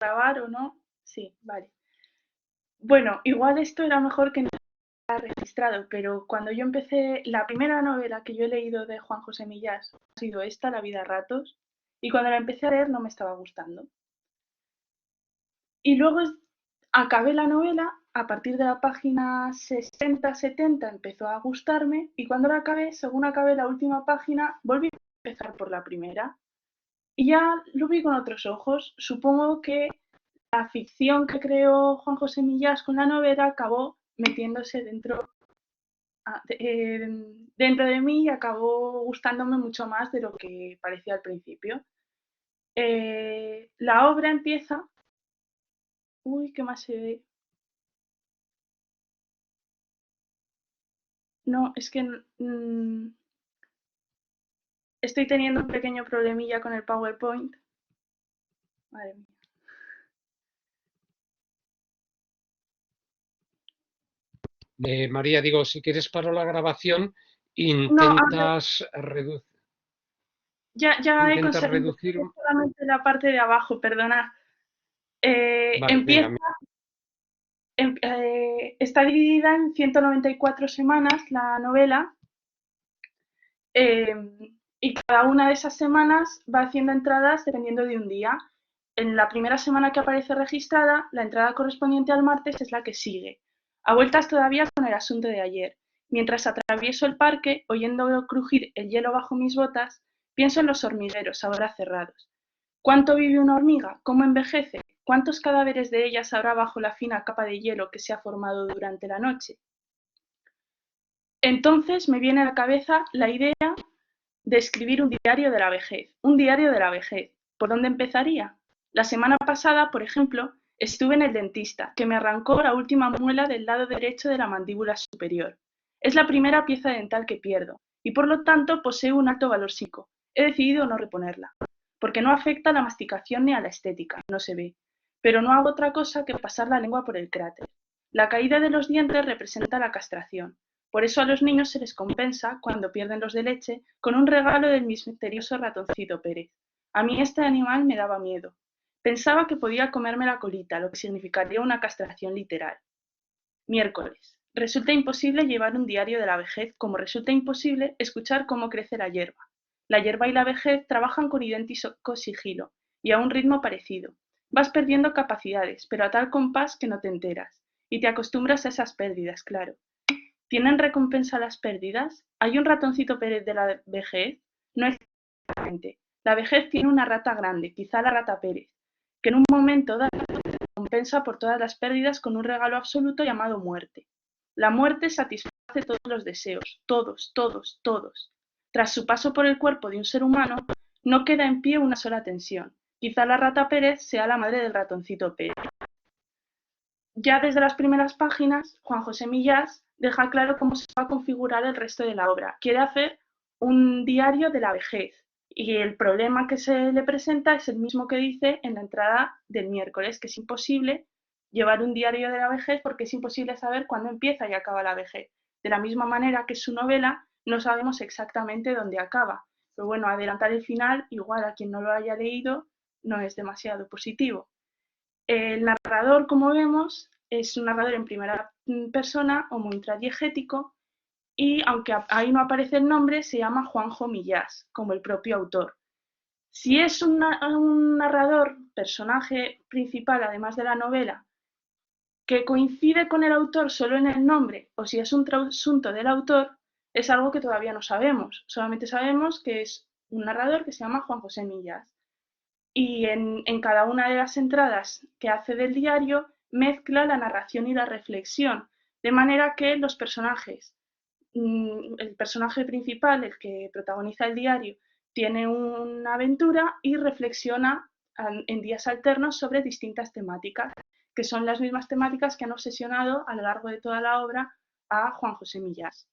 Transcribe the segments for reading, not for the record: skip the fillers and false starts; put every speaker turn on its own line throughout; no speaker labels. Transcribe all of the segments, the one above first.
grabar o no. Sí, vale. Bueno, igual esto era mejor que no estaba registrado, pero cuando yo empecé, la primera novela que yo he leído de Juan José Millás ha sido esta, La vida a ratos, y cuando la empecé a leer no me estaba gustando. Y luego acabé la novela, a partir de la página 60-70 empezó a gustarme, y cuando la acabé, según acabé la última página, volví a empezar por la primera. Y ya lo vi con otros ojos. Supongo que la ficción que creó Juan José Millás con la novela acabó metiéndose dentro de mí y acabó gustándome mucho más de lo que parecía al principio. La obra empieza... Uy, ¿qué más se ve? No, es que estoy teniendo un pequeño problemilla con el PowerPoint. Madre mía.
María, digo, si quieres paro la grabación,
No, a ver, ya he
intentas
conseguido
reducir.
solamente la parte de abajo, perdona.
Vale,
Empieza,
venga.
está dividida en 194 semanas la novela, eh, y cada una de esas semanas va haciendo entradas dependiendo de un día. En la primera semana que aparece registrada, la entrada correspondiente al martes es la que sigue. A vueltas todavía con el asunto de ayer. Mientras atravieso el parque, oyendo crujir el hielo bajo mis botas, pienso en los hormigueros, ahora cerrados. ¿Cuánto vive una hormiga? ¿Cómo envejece? ¿Cuántos cadáveres de ellas habrá bajo la fina capa de hielo que se ha formado durante la noche? Entonces me viene a la cabeza la idea de escribir un diario de la vejez. Un diario de la vejez. ¿Por dónde empezaría? La semana pasada, por ejemplo, estuve en el dentista, que me arrancó la última muela del lado derecho de la mandíbula superior. Es la primera pieza dental que pierdo, y por lo tanto posee un alto valor psico. He decidido no reponerla, porque no afecta a la masticación ni a la estética, no se ve. Pero no hago otra cosa que pasar la lengua por el cráter. La caída de los dientes representa la castración. Por eso a los niños se les compensa, cuando pierden los de leche, con un regalo del misterioso ratoncito Pérez. A mí este animal me daba miedo. Pensaba que podía comerme la colita, lo que significaría una castración literal. Miércoles. Resulta imposible llevar un diario de la vejez, como resulta imposible escuchar cómo crece la hierba. La hierba y la vejez trabajan con idéntico sigilo y a un ritmo parecido. Vas perdiendo capacidades, pero a tal compás que no te enteras. Y te acostumbras a esas pérdidas, claro. ¿Tienen recompensa las pérdidas? ¿Hay un ratoncito Pérez de la vejez? No exactamente. La vejez tiene una rata grande, quizá la rata Pérez, que en un momento dado recompensa por todas las pérdidas con un regalo absoluto llamado muerte. La muerte satisface todos los deseos, todos, todos, todos. Tras su paso por el cuerpo de un ser humano, no queda en pie una sola tensión. Quizá la rata Pérez sea la madre del ratoncito Pérez. Ya desde las primeras páginas, Juan José Millás deja claro cómo se va a configurar el resto de la obra. Quiere hacer un diario de la vejez, y el problema que se le presenta es el mismo que dice en la entrada del miércoles, que es imposible llevar un diario de la vejez porque es imposible saber cuándo empieza y acaba la vejez. De la misma manera que su novela no sabemos exactamente dónde acaba. Pero bueno, adelantar el final, igual a quien no lo haya leído, no es demasiado positivo. El narrador, como vemos, es un narrador en primera persona, homointradiegético, y aunque ahí no aparece el nombre, se llama Juanjo Millás, como el propio autor. Si es un narrador, personaje principal, además de la novela, que coincide con el autor solo en el nombre, o si es un trasunto del autor, es algo que todavía no sabemos. Solamente sabemos que es un narrador que se llama Juan José Millás. Y en cada una de las entradas que hace del diario mezcla la narración y la reflexión, de manera que los personajes, el personaje principal, el que protagoniza el diario, tiene una aventura y reflexiona en días alternos sobre distintas temáticas, que son las mismas temáticas que han obsesionado a lo largo de toda la obra a Juan José Millás.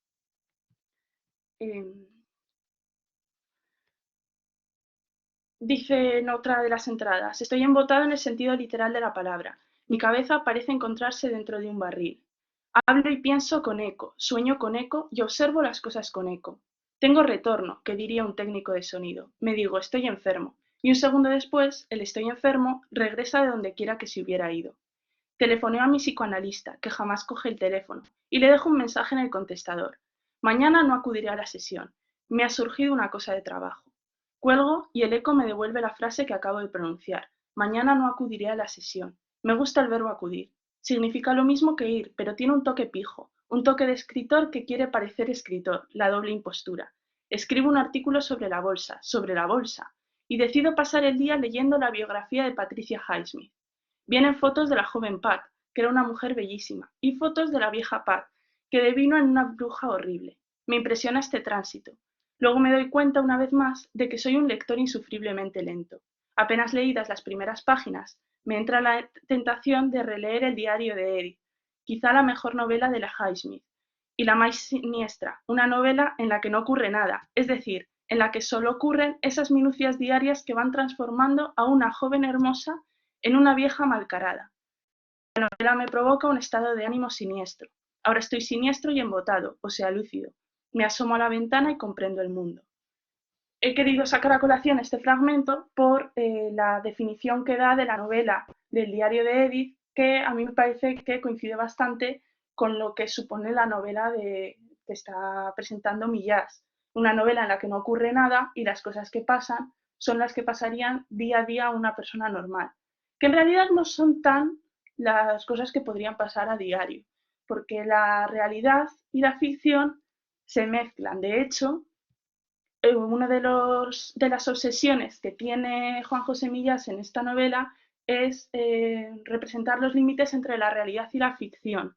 Dice en otra de las entradas: estoy embotado en el sentido literal de la palabra. Mi cabeza parece encontrarse dentro de un barril. Hablo y pienso con eco, sueño con eco y observo las cosas con eco. Tengo retorno, que diría un técnico de sonido. Me digo, estoy enfermo. y un segundo después el estoy enfermo regresa de donde quiera que se hubiera ido. Telefoneo a mi psicoanalista, que jamás coge el teléfono, y le dejo un mensaje en el contestador. Mañana no acudiré a la sesión. Me ha surgido una cosa de trabajo. Cuelgo y el eco me devuelve la frase que acabo de pronunciar. Mañana no acudiré a la sesión. Me gusta el verbo acudir. Significa lo mismo que ir, pero tiene un toque pijo, un toque de escritor que quiere parecer escritor, la doble impostura. Escribo un artículo sobre la bolsa, y decido pasar el día leyendo la biografía de Patricia Highsmith. Vienen fotos de la joven Pat, que era una mujer bellísima, y fotos de la vieja Pat, que devino en una bruja horrible. Me impresiona este tránsito. Luego me doy cuenta una vez más de que soy un lector insufriblemente lento. Apenas leídas las primeras páginas, me entra la tentación de releer el diario de Edith, quizá la mejor novela de la Highsmith, y la más siniestra, una novela en la que no ocurre nada, es decir, en la que solo ocurren esas minucias diarias que van transformando a una joven hermosa en una vieja malcarada. La novela me provoca un estado de ánimo siniestro. Ahora estoy siniestro y embotado, o sea, lúcido. Me asomo a la ventana y comprendo el mundo. He querido sacar a colación este fragmento por la definición que da de la novela del diario de Edith, que a mí me parece que coincide bastante con lo que supone la novela que está presentando Millás. Una novela en la que no ocurre nada y las cosas que pasan son las que pasarían día a día a una persona normal, que en realidad no son tan las cosas que podrían pasar a diario, porque la realidad y la ficción se mezclan. De hecho, una de las obsesiones que tiene Juan José Millás en esta novela es representar los límites entre la realidad y la ficción.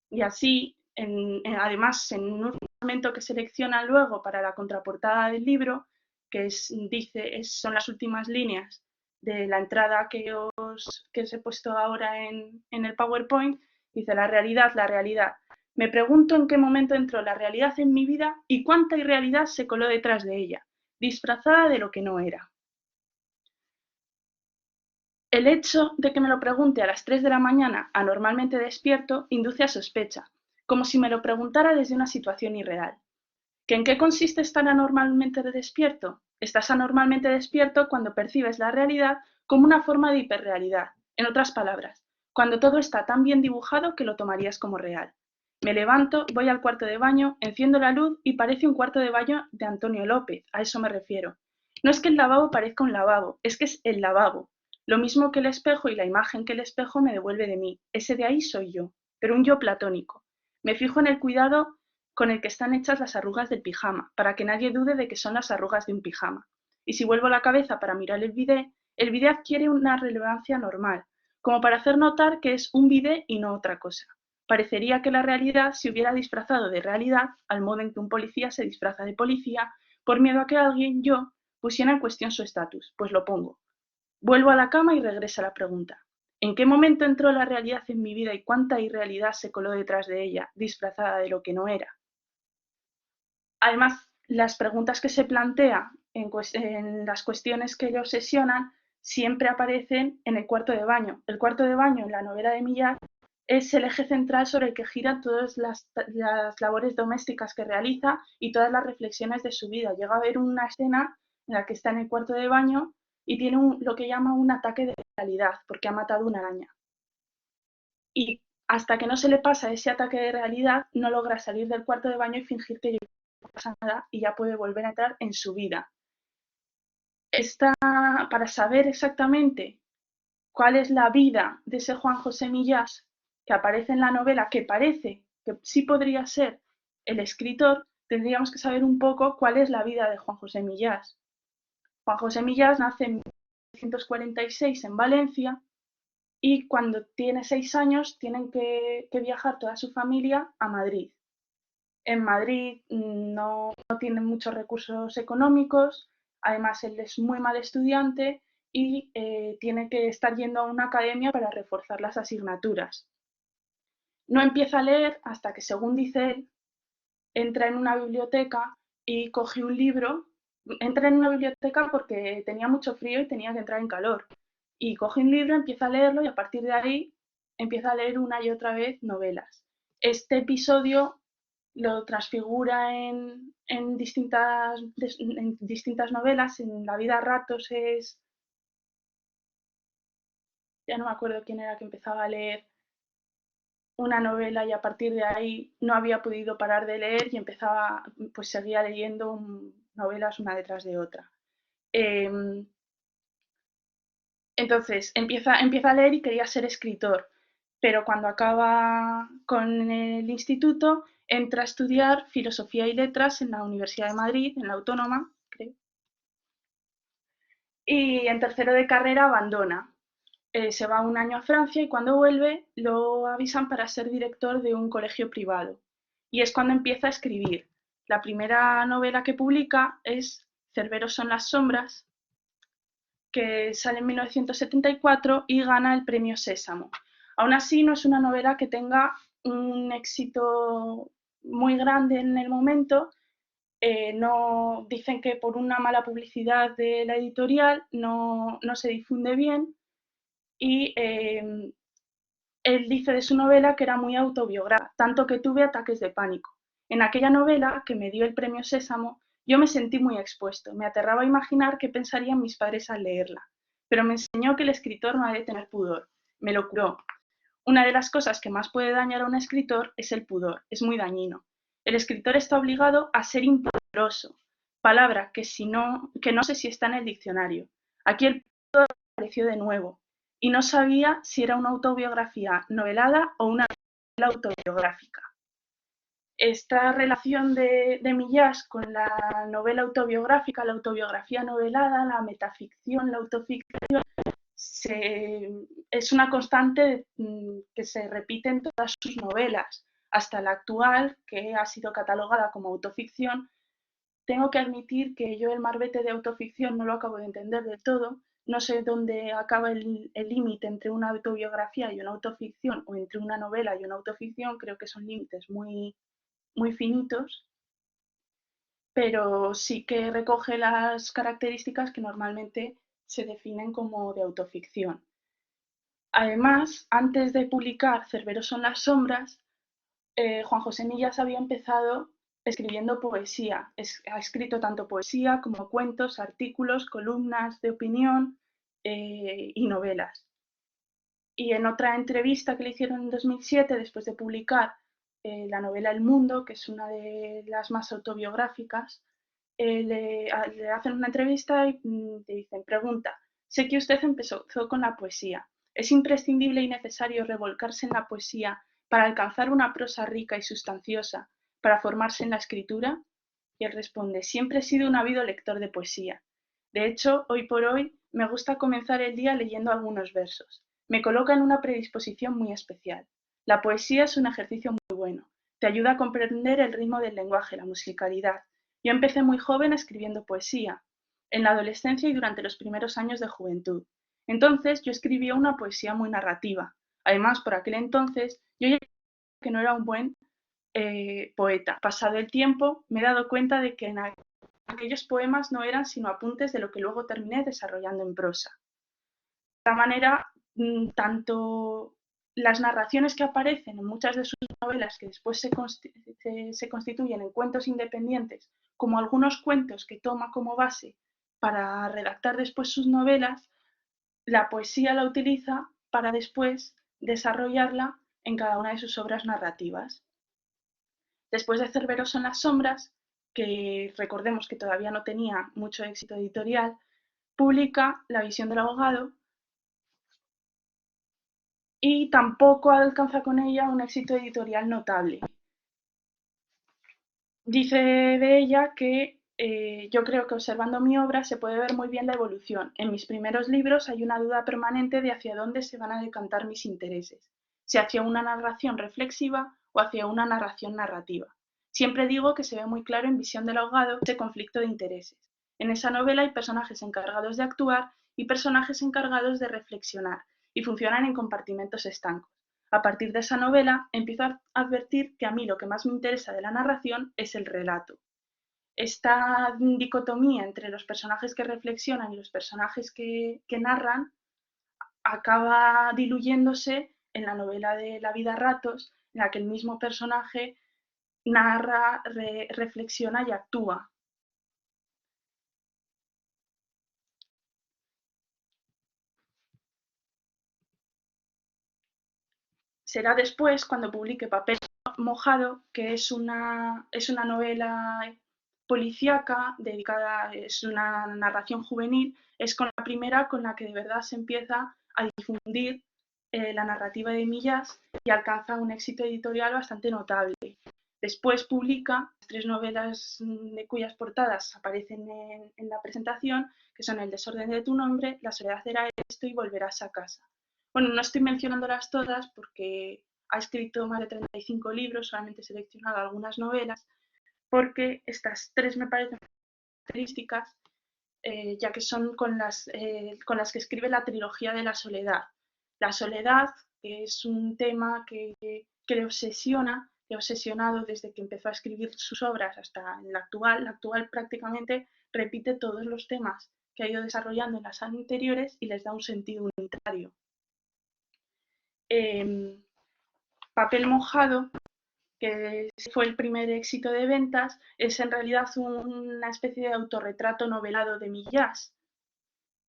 Y así, además, en un fragmento que selecciona luego para la contraportada del libro, que son las últimas líneas de la entrada que os he puesto ahora en el PowerPoint, dice: la realidad, la realidad. Me pregunto en qué momento entró la realidad en mi vida y cuánta irrealidad se coló detrás de ella, disfrazada de lo que no era. El hecho de que me lo pregunte a las 3 de la mañana, anormalmente despierto, induce a sospecha, como si me lo preguntara desde una situación irreal. ¿Que en qué consiste estar anormalmente despierto? Estás anormalmente despierto cuando percibes la realidad como una forma de hiperrealidad. En otras palabras, cuando todo está tan bien dibujado que lo tomarías como real. Me levanto, voy al cuarto de baño, enciendo la luz y parece un cuarto de baño de Antonio López, a eso me refiero. No es que el lavabo parezca un lavabo, es que es el lavabo. Lo mismo que el espejo y la imagen que el espejo me devuelve de mí. Ese de ahí soy yo, pero un yo platónico. Me fijo en el cuidado con el que están hechas las arrugas del pijama, para que nadie dude de que son las arrugas de un pijama. Y si vuelvo la cabeza para mirar el bidé adquiere una relevancia normal, como para hacer notar que es un bidé y no otra cosa. Parecería que la realidad se hubiera disfrazado de realidad al modo en que un policía se disfraza de policía por miedo a que alguien, yo, pusiera en cuestión su estatus, pues lo pongo. Vuelvo a la cama y regresa la pregunta. ¿En qué momento entró la realidad en mi vida y cuánta irrealidad se coló detrás de ella, disfrazada de lo que no era? Además, las preguntas que se plantea en las cuestiones que le obsesionan siempre aparecen en el cuarto de baño. El cuarto de baño en la novela de Millás es el eje central sobre el que giran todas las labores domésticas que realiza y todas las reflexiones de su vida. Llega a haber una escena en la que está en el cuarto de baño y tiene lo que llama un ataque de realidad porque ha matado una araña. Y hasta que no se le pasa ese ataque de realidad, no logra salir del cuarto de baño y fingir que no pasa nada y ya puede volver a entrar en su vida. Para saber exactamente cuál es la vida de ese Juan José Millás que aparece en la novela, que parece que sí podría ser el escritor, tendríamos que saber un poco cuál es la vida de Juan José Millás. Juan José Millás nace en 1946 en Valencia y cuando tiene 6 años tienen que viajar toda su familia a Madrid. En Madrid no tienen muchos recursos económicos, además él es muy mal estudiante y tiene que estar yendo a una academia para reforzar las asignaturas. No empieza a leer hasta que, según dice él, entra en una biblioteca y coge un libro. Entra en una biblioteca porque tenía mucho frío y tenía que entrar en calor. Y coge un libro, empieza a leerlo y a partir de ahí empieza a leer una y otra vez novelas. Este episodio lo transfigura en distintas novelas. En La vida a ratos es, ya no me acuerdo quién era que empezaba a leer una novela y a partir de ahí no había podido parar de leer y empezaba, pues seguía leyendo novelas una detrás de otra. Entonces empieza a leer y quería ser escritor, pero cuando acaba con el instituto entra a estudiar Filosofía y Letras en la Universidad de Madrid, en la Autónoma, creo, y en tercero de carrera abandona. Se va un año a Francia y cuando vuelve lo avisan para ser director de un colegio privado. Y es cuando empieza a escribir. La primera novela que publica es Cerberos son las sombras, que sale en 1974 y gana el premio Sésamo. Aún así, no es una novela que tenga un éxito muy grande en el momento. No, dicen que por una mala publicidad de la editorial no se difunde bien y él dice de su novela que era muy autobiográfica, tanto que tuve ataques de pánico. En aquella novela, que me dio el premio Sésamo, yo me sentí muy expuesto, me aterraba imaginar qué pensarían mis padres al leerla, pero me enseñó que el escritor no ha de tener pudor, me lo curó. Una de las cosas que más puede dañar a un escritor es el pudor, es muy dañino. El escritor está obligado a ser impudoroso, palabra que no sé si está en el diccionario. Aquí el pudor apareció de nuevo, y no sabía si era una autobiografía novelada o una novela autobiográfica. Esta relación de Millás con la novela autobiográfica, la autobiografía novelada, la metaficción, la autoficción, es una constante que se repite en todas sus novelas. Hasta la actual, que ha sido catalogada como autoficción, tengo que admitir que yo el marbete de autoficción no lo acabo de entender del todo. No sé dónde acaba el límite entre una autobiografía y una autoficción, o entre una novela y una autoficción. Creo que son límites muy finitos, pero sí que recoge las características que normalmente se definen como de autoficción. Además, antes de publicar Cerberos son las sombras, Juan José Millas había empezado escribiendo poesía. Ha escrito tanto poesía como cuentos, artículos, columnas de opinión y novelas. Y en otra entrevista que le hicieron en 2007, después de publicar la novela El Mundo, que es una de las más autobiográficas, le hacen una entrevista y te dicen, pregunta, sé que usted empezó con la poesía. ¿Es imprescindible y necesario revolcarse en la poesía para alcanzar una prosa rica y sustanciosa, para formarse en la escritura? Y él responde, siempre he sido un ávido lector de poesía. De hecho, hoy por hoy me gusta comenzar el día leyendo algunos versos. Me coloca en una predisposición muy especial. La poesía es un ejercicio muy bueno. Te ayuda a comprender el ritmo del lenguaje, la musicalidad. Yo empecé muy joven escribiendo poesía, en la adolescencia y durante los primeros años de juventud. Entonces yo escribía una poesía muy narrativa. Además, por aquel entonces yo ya que no era un buen poeta. Pasado el tiempo, me he dado cuenta de que aquellos poemas no eran sino apuntes de lo que luego terminé desarrollando en prosa. De esta manera, tanto las narraciones que aparecen en muchas de sus novelas, que después se constituyen en cuentos independientes, como algunos cuentos que toma como base para redactar después sus novelas, la poesía la utiliza para después desarrollarla en cada una de sus obras narrativas. Después de Cerberos son las sombras, que recordemos que todavía no tenía mucho éxito editorial, publica La visión del abogado y tampoco alcanza con ella un éxito editorial notable. Dice de ella que yo creo que observando mi obra se puede ver muy bien la evolución. En mis primeros libros hay una duda permanente de hacia dónde se van a decantar mis intereses, si hacia una narración reflexiva o hacia una narración narrativa. Siempre digo que se ve muy claro en Visión del ahogado ese conflicto de intereses. En esa novela hay personajes encargados de actuar y personajes encargados de reflexionar, y funcionan en compartimentos estancos. A partir de esa novela empiezo a advertir que a mí lo que más me interesa de la narración es el relato. Esta dicotomía entre los personajes que reflexionan y los personajes que narran acaba diluyéndose en la novela de La vida a ratos, en la que el mismo personaje narra, reflexiona y actúa. Será después cuando publique Papel mojado, que es una novela policíaca dedicada, es una narración juvenil, es con la primera con la que de verdad se empieza a difundir la narrativa de Millás y alcanza un éxito editorial bastante notable. Después publica 3 novelas de cuyas portadas aparecen en la presentación, que son El desorden de tu nombre, La soledad era esto y Volverás a casa. Bueno, no estoy mencionándolas todas porque ha escrito más de 35 libros, solamente he seleccionado algunas novelas, porque estas 3 me parecen características, ya que son con las que escribe la trilogía de la soledad. La soledad, que es un tema que le obsesiona, le ha obsesionado desde que empezó a escribir sus obras hasta la actual. La actual prácticamente repite todos los temas que ha ido desarrollando en las anteriores y les da un sentido unitario. Papel mojado, que fue el primer éxito de ventas, es en realidad una especie de autorretrato novelado de Millás.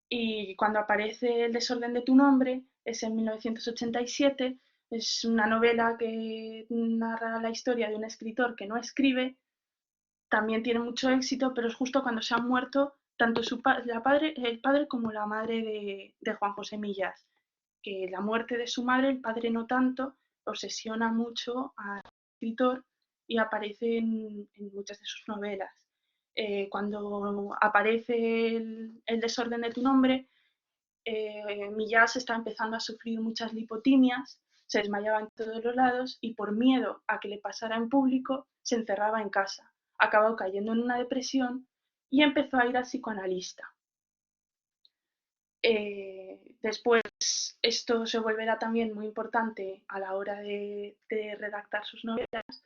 Y cuando aparece El desorden de tu nombre, es en 1987, es una novela que narra la historia de un escritor que no escribe, también tiene mucho éxito, pero es justo cuando se han muerto tanto el padre como la madre de Juan José Millás, que la muerte de su madre, el padre no tanto, obsesiona mucho al escritor y aparece en muchas de sus novelas. Cuando aparece el desorden de tu nombre, Millás está empezando a sufrir muchas lipotimias, se desmayaba en todos los lados y por miedo a que le pasara en público se encerraba en casa. Acabó cayendo en una depresión y empezó a ir al psicoanalista. Después esto se volverá también muy importante a la hora de redactar sus novelas,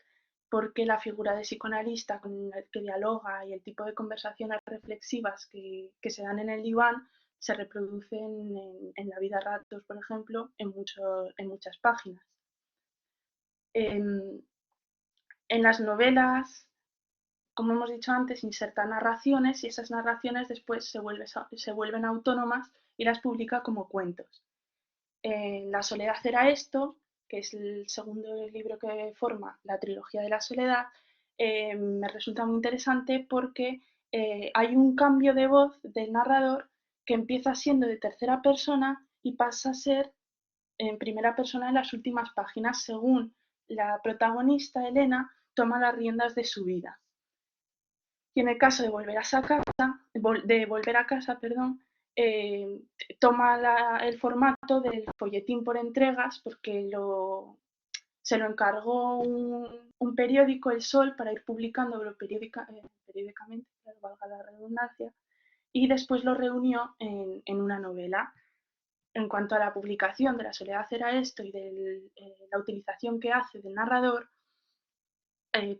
porque la figura de psicoanalista con el que dialoga y el tipo de conversaciones reflexivas que se dan en el diván se reproducen en La vida a ratos, por ejemplo, en muchas páginas. En las novelas, como hemos dicho antes, inserta narraciones y esas narraciones después se vuelven autónomas y las publica como cuentos. La soledad era esto, que es el segundo libro que forma la trilogía de la soledad, me resulta muy interesante porque hay un cambio de voz del narrador que empieza siendo de tercera persona y pasa a ser en primera persona en las últimas páginas, según la protagonista, Elena, toma las riendas de su vida. Y en el caso de volver a casa, perdón, toma el formato del folletín por entregas porque se lo encargó un periódico, El Sol, para ir publicándolo periódicamente, valga la redundancia, y después lo reunió en una novela. En cuanto a la publicación de La soledad era esto y de la utilización que hace del narrador,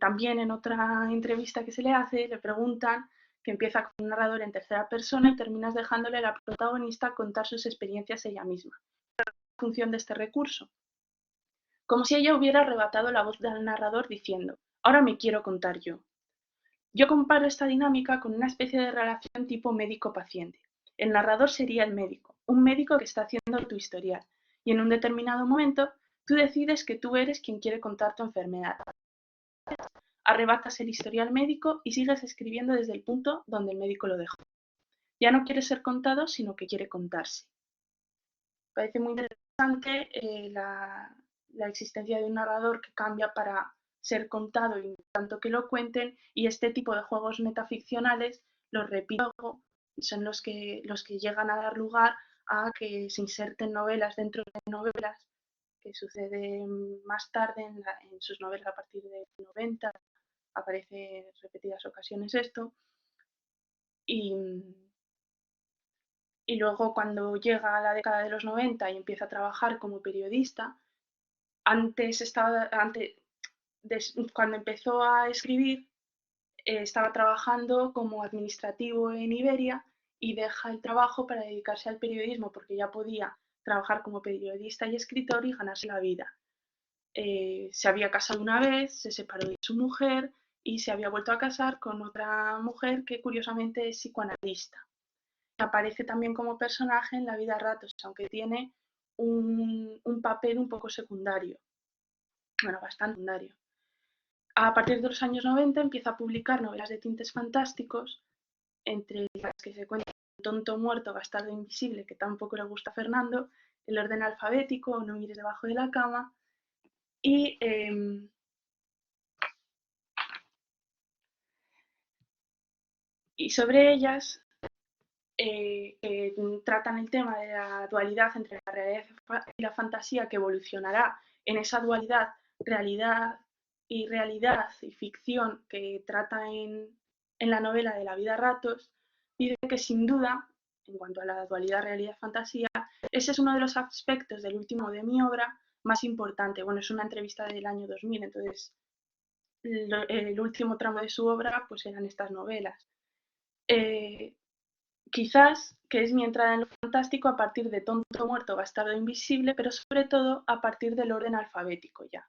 también en otra entrevista que se le hace, le preguntan que empieza con un narrador en tercera persona y terminas dejándole a la protagonista contar sus experiencias ella misma. La función de este recurso, como si ella hubiera arrebatado la voz del narrador diciendo, ahora me quiero contar yo. Yo comparo esta dinámica con una especie de relación tipo médico-paciente. El narrador sería el médico, un médico que está haciendo tu historial, y en un determinado momento tú decides que tú eres quien quiere contar tu enfermedad. Arrebatas el historial médico y sigues escribiendo desde el punto donde el médico lo dejó. Ya no quiere ser contado, sino que quiere contarse. Parece muy interesante la existencia de un narrador que cambia para ser contado y tanto que lo cuenten, y este tipo de juegos metaficcionales, los repito, son los que llegan a dar lugar a que se inserten novelas dentro de novelas, que sucede más tarde en sus novelas a partir de 90, aparece en repetidas ocasiones esto, y luego cuando llega a la década de los 90 y empieza a trabajar como periodista, cuando empezó a escribir, estaba trabajando como administrativo en Iberia y deja el trabajo para dedicarse al periodismo porque ya podía trabajar como periodista y escritor y ganarse la vida. se había casado una vez, se separó de su mujer y se había vuelto a casar con otra mujer que curiosamente es psicoanalista. Aparece también como personaje en La vida a ratos, aunque tiene un papel un poco secundario, bueno, bastante secundario. A partir de los años 90 empieza a publicar novelas de tintes fantásticos, entre las que se cuenta Tonto muerto, bastardo invisible, que tampoco le gusta a Fernando, El orden alfabético, No mires debajo de la cama, y, y sobre ellas que tratan el tema de la dualidad entre la realidad y la fantasía, que evolucionará en esa dualidad realidad y ficción que trata en la novela de La vida a ratos, dice que sin duda, en cuanto a la dualidad realidad-fantasía, ese es uno de los aspectos del último de mi obra más importante. Bueno, es una entrevista del año 2000, entonces el último tramo de su obra pues eran estas novelas. Quizás que es mi entrada en lo fantástico a partir de Tonto muerto, bastardo invisible, pero sobre todo a partir del orden alfabético ya.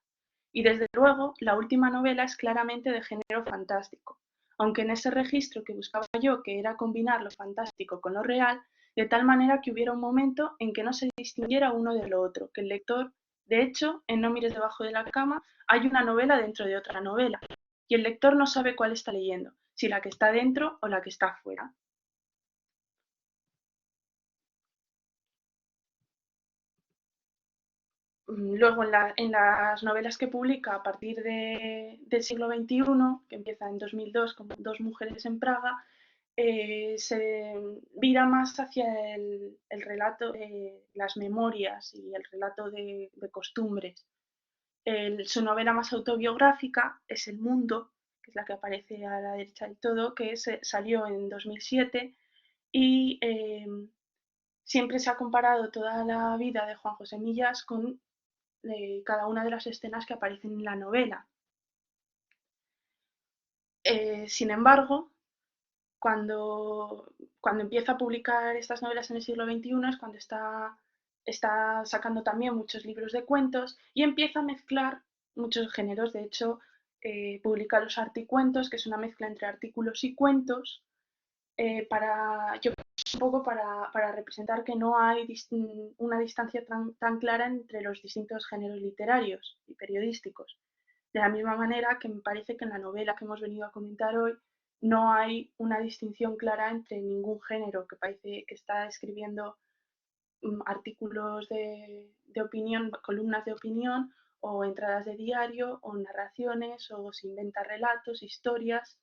Y desde luego, la última novela es claramente de género fantástico, aunque en ese registro que buscaba yo, que era combinar lo fantástico con lo real, de tal manera que hubiera un momento en que no se distinguiera uno de lo otro, que el lector, de hecho, en No mires debajo de la cama, hay una novela dentro de otra novela, y el lector no sabe cuál está leyendo, si la que está dentro o la que está fuera. Luego, en las novelas que publica a partir del siglo XXI, que empieza en 2002 con Dos mujeres en Praga, se vira más hacia el relato, las memorias y el relato de costumbres. Su novela más autobiográfica es El mundo, que es la que aparece a la derecha del todo, que salió en 2007 y siempre se ha comparado toda la vida de Juan José Millas con cada una de las escenas que aparecen en la novela. Sin embargo, cuando empieza a publicar estas novelas en el siglo XXI es cuando está sacando también muchos libros de cuentos y empieza a mezclar muchos géneros. De hecho, publica los articuentos, que es una mezcla entre artículos y cuentos, yo un poco para representar que no hay una distancia tan clara entre los distintos géneros literarios y periodísticos. De la misma manera que me parece que en la novela que hemos venido a comentar hoy no hay una distinción clara entre ningún género, que parece que está escribiendo artículos de opinión, columnas de opinión o entradas de diario o narraciones o se inventa relatos, historias.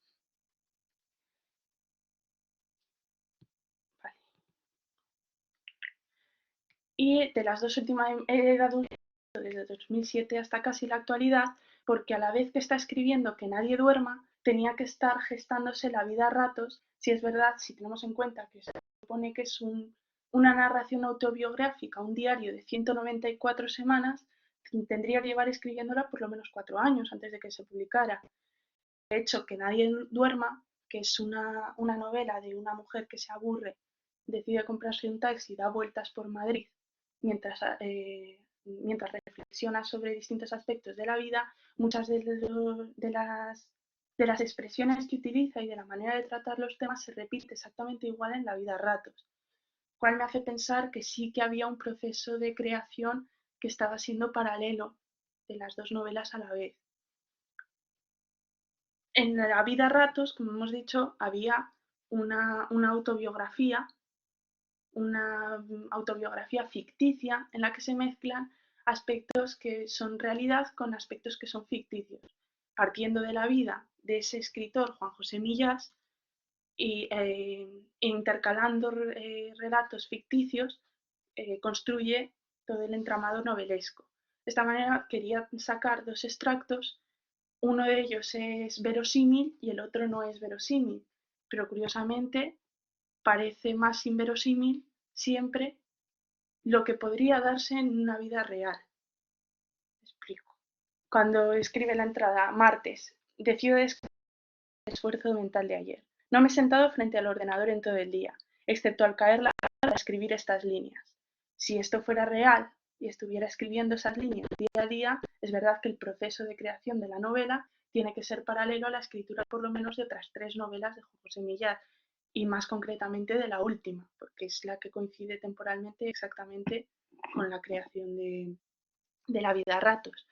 Vale. Y de las dos últimas he dado un desde 2007 hasta casi la actualidad, porque a la vez que está escribiendo Que nadie duerma, tenía que estar gestándose La vida a ratos, si es verdad, si tenemos en cuenta que se supone que es una narración autobiográfica, un diario de 194 semanas, tendría que llevar escribiéndola por lo menos 4 años antes de que se publicara. De hecho, Que nadie duerma, que es una novela de una mujer que se aburre, decide comprarse un taxi y da vueltas por Madrid mientras reflexiona sobre distintos aspectos de la vida, muchas de las expresiones que utiliza y de la manera de tratar los temas se repite exactamente igual en La vida a ratos, cual me hace pensar que sí que había un proceso de creación que estaba siendo paralelo de las dos novelas a la vez. En La vida a ratos, como hemos dicho, había una autobiografía ficticia en la que se mezclan aspectos que son realidad con aspectos que son ficticios, partiendo de la vida de ese escritor Juan José Millas y intercalando relatos ficticios, construye todo el entramado novelesco. De esta manera quería sacar dos extractos, uno de ellos es verosímil y el otro no es verosímil, pero curiosamente parece más inverosímil siempre lo que podría darse en una vida real. Me explico. Cuando escribe la entrada, martes, decido descansar el esfuerzo mental de ayer. No me he sentado frente al ordenador en todo el día, excepto al caer la tarde a escribir estas líneas. Si esto fuera real, y estuviera escribiendo esas líneas día a día, es verdad que el proceso de creación de la novela tiene que ser paralelo a la escritura por lo menos de otras 3 novelas de Juan José Millás, y más concretamente de la última, porque es la que coincide temporalmente exactamente con la creación de La vida a ratos.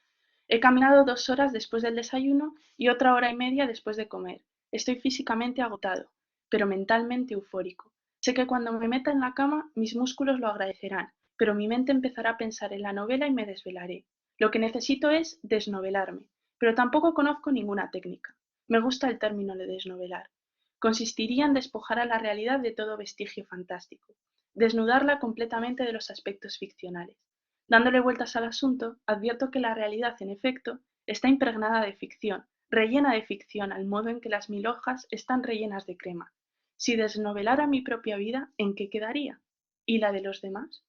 He caminado 2 horas después del desayuno y otra hora y media después de comer. Estoy físicamente agotado, pero mentalmente eufórico. Sé que cuando me meta en la cama mis músculos lo agradecerán, pero mi mente empezará a pensar en la novela y me desvelaré. Lo que necesito es desnovelarme, pero tampoco conozco ninguna técnica. Me gusta el término de desnovelar. Consistiría en despojar a la realidad de todo vestigio fantástico, desnudarla completamente de los aspectos ficcionales. Dándole vueltas al asunto, advierto que la realidad, en efecto, está impregnada de ficción, rellena de ficción al modo en que las 1000 hojas están rellenas de crema. Si desnovelara mi propia vida, ¿en qué quedaría? ¿Y la de los demás?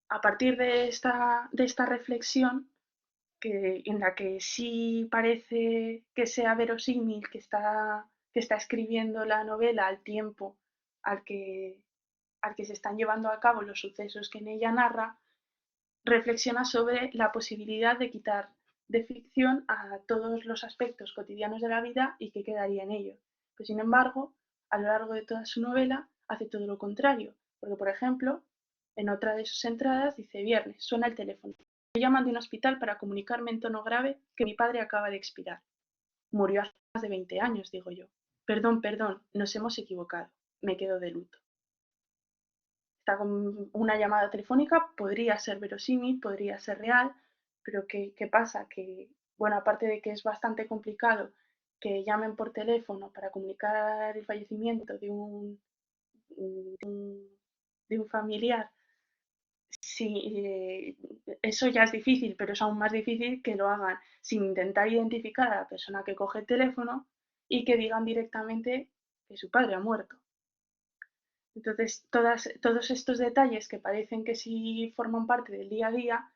A partir de esta reflexión, en la que sí parece que sea verosímil que está escribiendo la novela al tiempo al que, al que se están llevando a cabo los sucesos que en ella narra, reflexiona sobre la posibilidad de quitar de ficción a todos los aspectos cotidianos de la vida y qué quedaría en ello. Pero sin embargo, a lo largo de toda su novela hace todo lo contrario, porque por ejemplo, en otra de sus entradas dice: viernes, suena el teléfono. Me llaman de un hospital para comunicarme en tono grave que mi padre acaba de expirar. Murió hace más de 20 años, digo yo. Perdón, perdón, nos hemos equivocado. Me quedo de luto. Está con una llamada telefónica, podría ser verosímil, podría ser real, pero ¿qué pasa? Que, bueno, aparte de que es bastante complicado que llamen por teléfono para comunicar el fallecimiento de un familiar, sí, eso ya es difícil, pero es aún más difícil que lo hagan sin intentar identificar a la persona que coge el teléfono y que digan directamente que su padre ha muerto. Entonces, todos estos detalles que parecen que sí forman parte del día a día,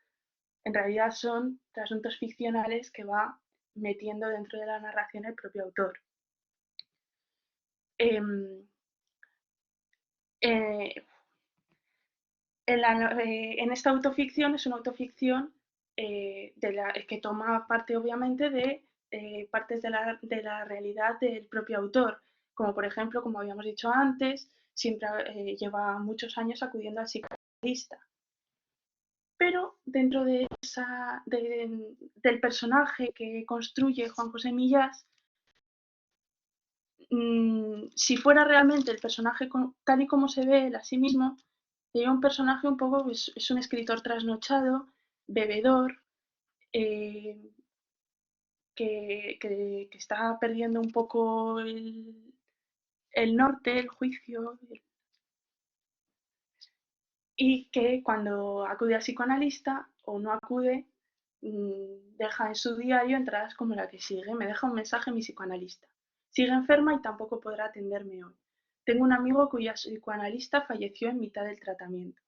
en realidad son trasuntos ficcionales que va metiendo dentro de la narración el propio autor. Em, eh, en esta autoficción es una autoficción que toma parte obviamente de partes de la realidad del propio autor, como por ejemplo, como habíamos dicho antes, siempre lleva muchos años acudiendo al psicoanalista. Pero dentro del personaje que construye Juan José Millás, si fuera realmente el personaje tal y como se ve él a sí mismo, sería un personaje un poco, es un escritor trasnochado, bebedor, eh, que está perdiendo un poco el norte, el juicio, y que cuando acude al psicoanalista o no acude, deja en su diario entradas como la que sigue: me deja un mensaje mi psicoanalista. Sigue enferma y tampoco podrá atenderme hoy. Tengo un amigo cuya psicoanalista falleció en mitad del tratamiento.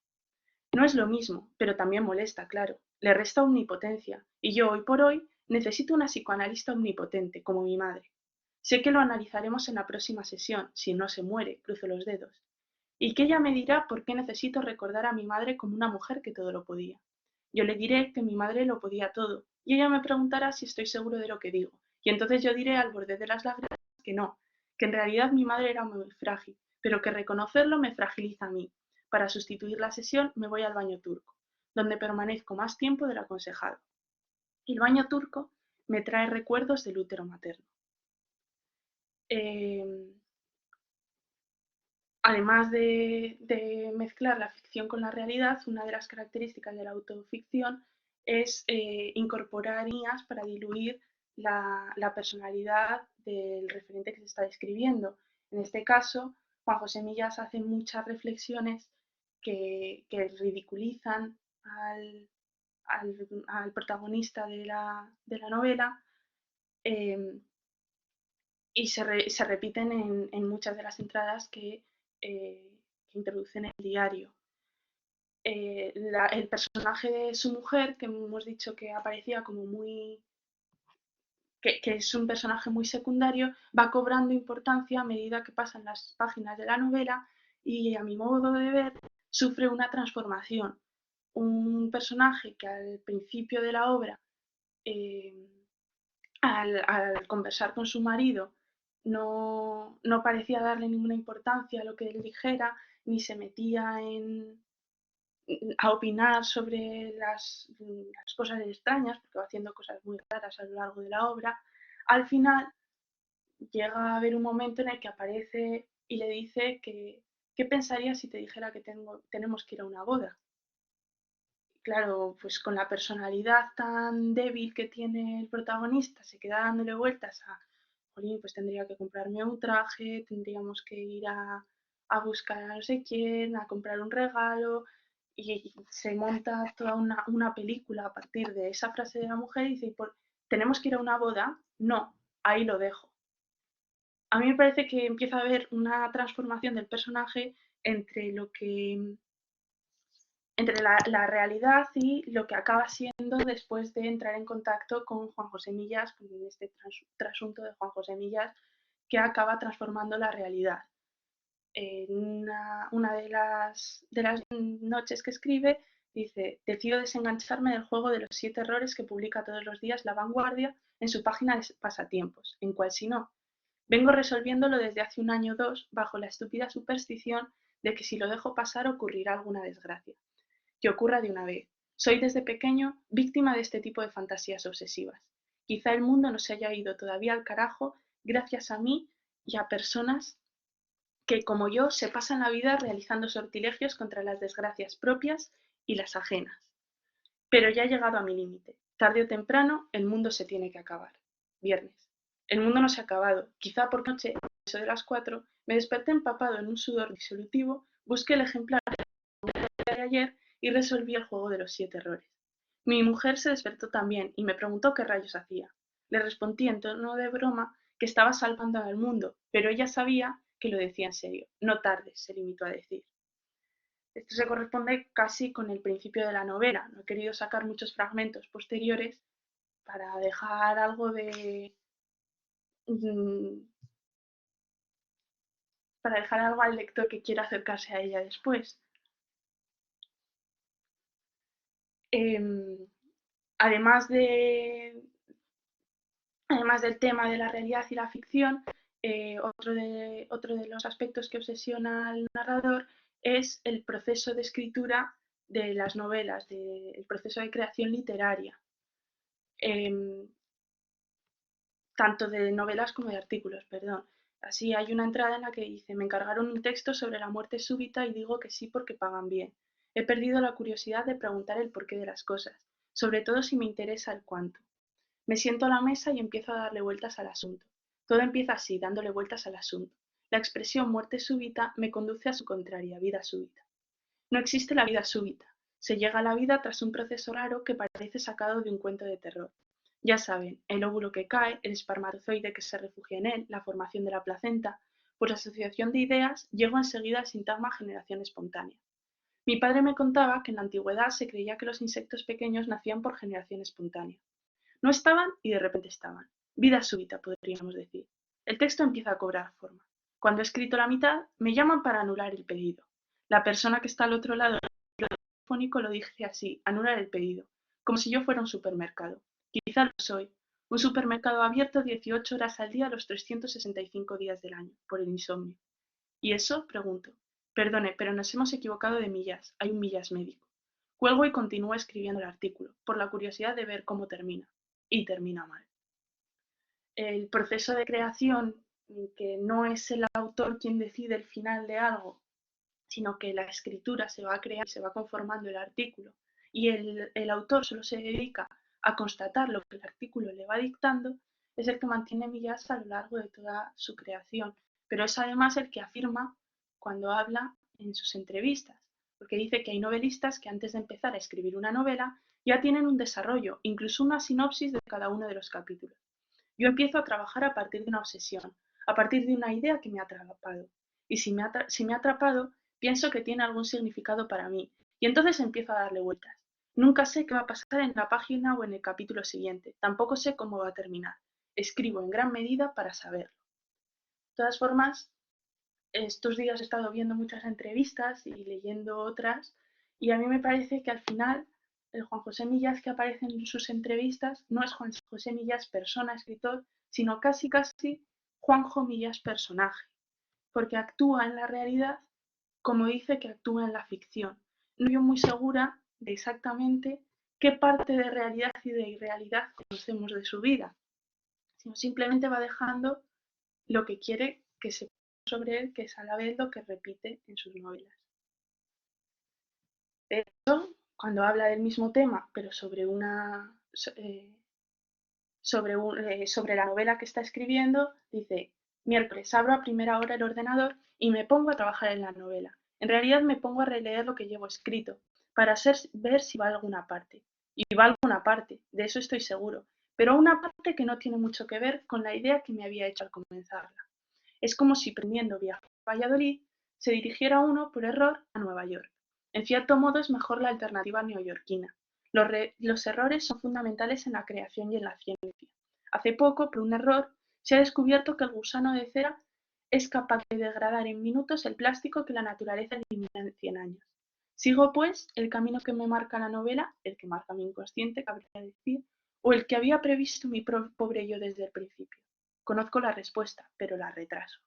No es lo mismo, pero también molesta, claro. Le resta omnipotencia, y yo hoy por hoy necesito una psicoanalista omnipotente, como mi madre. Sé que lo analizaremos en la próxima sesión, si no se muere, cruzo los dedos. Y que ella me dirá por qué necesito recordar a mi madre como una mujer que todo lo podía. Yo le diré que mi madre lo podía todo, y ella me preguntará si estoy seguro de lo que digo, y entonces yo diré al borde de las lágrimas que no, que en realidad mi madre era muy frágil, pero que reconocerlo me fragiliza a mí. Para sustituir la sesión me voy al baño turco, donde permanezco más tiempo del aconsejado. Y el baño turco me trae recuerdos del útero materno. Eh, Además de mezclar la ficción con la realidad, una de las características de la autoficción es incorporar guías para diluir la personalidad del referente que se está describiendo. En este caso, Juan José Millás hace muchas reflexiones que ridiculizan al protagonista de la novela, eh, y se repiten en muchas de las entradas que introducen el diario. El personaje de su mujer, que hemos dicho que aparecía como que es un personaje muy secundario, va cobrando importancia a medida que pasan las páginas de la novela, y a mi modo de ver sufre una transformación, un personaje que al principio de la obra, al conversar con su marido, no parecía darle ninguna importancia a lo que él dijera, ni se metía a opinar sobre las cosas extrañas, porque va haciendo cosas muy raras a lo largo de la obra. Al final llega a haber un momento en el que aparece y le dice que ¿qué pensarías si te dijera que tenemos que ir a una boda? Claro, pues con la personalidad tan débil que tiene el protagonista, se queda dándole vueltas a, jolín, pues tendría que comprarme un traje, tendríamos que ir a buscar a no sé quién, a comprar un regalo, y se monta toda una película a partir de esa frase de la mujer y dice, ¿tenemos que ir a una boda? No, ahí lo dejo. A mí me parece que empieza a haber una transformación del personaje entre lo que entre la realidad y lo que acaba siendo después de entrar en contacto con Juan José Millas, con este trasunto de Juan José Millas, que acaba transformando la realidad. En una de las noches que escribe, dice, decido desengancharme del juego de los 7 errores que publica todos los días La Vanguardia en su página de pasatiempos, en cual si no, vengo resolviéndolo desde hace un año o dos bajo la estúpida superstición de que si lo dejo pasar ocurrirá alguna desgracia. Que ocurra de una vez. Soy desde pequeño víctima de este tipo de fantasías obsesivas. Quizá el mundo no se haya ido todavía al carajo gracias a mí y a personas que, como yo, se pasan la vida realizando sortilegios contra las desgracias propias y las ajenas. Pero ya he llegado a mi límite. Tarde o temprano, el mundo se tiene que acabar. Viernes. El mundo no se ha acabado. Quizá por noche, a eso de las 4, me desperté empapado en un sudor disolutivo, busqué el ejemplar de ayer y resolví el juego de los 7 errores. Mi mujer se despertó también y me preguntó qué rayos hacía. Le respondí en tono de broma que estaba salvando al mundo, pero ella sabía que lo decía en serio. No tardes, se limitó a decir. Esto se corresponde casi con el principio de la novela. No he querido sacar muchos fragmentos posteriores para dejar algo de... para dejar algo al lector que quiera acercarse a ella después. Además además del tema de la realidad y la ficción, otro de los aspectos que obsesiona al narrador es el proceso de escritura de las novelas, el proceso de creación literaria, eh, tanto de novelas como de artículos, perdón. Así hay una entrada en la que dice, me encargaron un texto sobre la muerte súbita y digo que sí porque pagan bien. He perdido la curiosidad de preguntar el porqué de las cosas, sobre todo si me interesa el cuánto. Me siento a la mesa y empiezo a darle vueltas al asunto. Todo empieza así, dándole vueltas al asunto. La expresión muerte súbita me conduce a su contraria, vida súbita. No existe la vida súbita. Se llega a la vida tras un proceso raro que parece sacado de un cuento de terror. Ya saben, el óvulo que cae, el espermatozoide que se refugia en él, la formación de la placenta. Por asociación de ideas, llego enseguida al sintagma generación espontánea. Mi padre me contaba que en la antigüedad se creía que los insectos pequeños nacían por generación espontánea. No estaban y de repente estaban. Vida súbita, podríamos decir. El texto empieza a cobrar forma. Cuando he escrito la mitad, me llaman para anular el pedido. La persona que está al otro lado del telefónico lo dice así, anular el pedido, como si yo fuera un supermercado. Quizá lo soy. Un supermercado abierto 18 horas al día los 365 días del año, por el insomnio. ¿Y eso? Pregunto. Perdone, pero nos hemos equivocado de millas. Hay un millas médico. Cuelgo y continúo escribiendo el artículo, por la curiosidad de ver cómo termina. Y termina mal. El proceso de creación, que no es el autor quien decide el final de algo, sino que la escritura se va creando y se va conformando el artículo, y el autor solo se dedica a constatar lo que el artículo le va dictando, es el que mantiene Millas a lo largo de toda su creación. Pero es además el que afirma cuando habla en sus entrevistas, porque dice que hay novelistas que antes de empezar a escribir una novela ya tienen un desarrollo, incluso una sinopsis de cada uno de los capítulos. Yo empiezo a trabajar a partir de una obsesión, a partir de una idea que me ha atrapado. Y si me ha atrapado, pienso que tiene algún significado para mí. Y entonces empiezo a darle vueltas. Nunca sé qué va a pasar en la página o en el capítulo siguiente. Tampoco sé cómo va a terminar. Escribo en gran medida para saberlo. De todas formas, estos días he estado viendo muchas entrevistas y leyendo otras Y a mí me parece que al final el Juan José Millás que aparece en sus entrevistas no es Juan José Millás persona, escritor, sino casi Juanjo Millás personaje, porque actúa en la realidad como dice que actúa en la ficción. No estoy muy segura de exactamente qué parte de realidad y de irrealidad conocemos de su vida, sino simplemente va dejando lo que quiere que se sobre él, que es a la vez lo que repite en sus novelas. De hecho, cuando habla del mismo tema, pero sobre la novela que está escribiendo, dice: miércoles abro a primera hora el ordenador y me pongo a trabajar en la novela. En realidad me pongo a releer lo que llevo escrito, para ver si va a alguna parte. Y va a alguna parte, de eso estoy seguro, pero una parte que no tiene mucho que ver con la idea que me había hecho al comenzarla. Es como si pretendiendo viajar a Valladolid, se dirigiera uno por error a Nueva York. En cierto modo es mejor la alternativa neoyorquina. Los errores son fundamentales en la creación y en la ciencia. Hace poco, por un error, se ha descubierto que el gusano de cera es capaz de degradar en minutos el plástico que la naturaleza elimina en 100 años. Sigo, pues, el camino que me marca la novela, el que marca mi inconsciente, cabría decir, o el que había previsto mi pobre yo desde el principio. Conozco la respuesta, pero la retraso.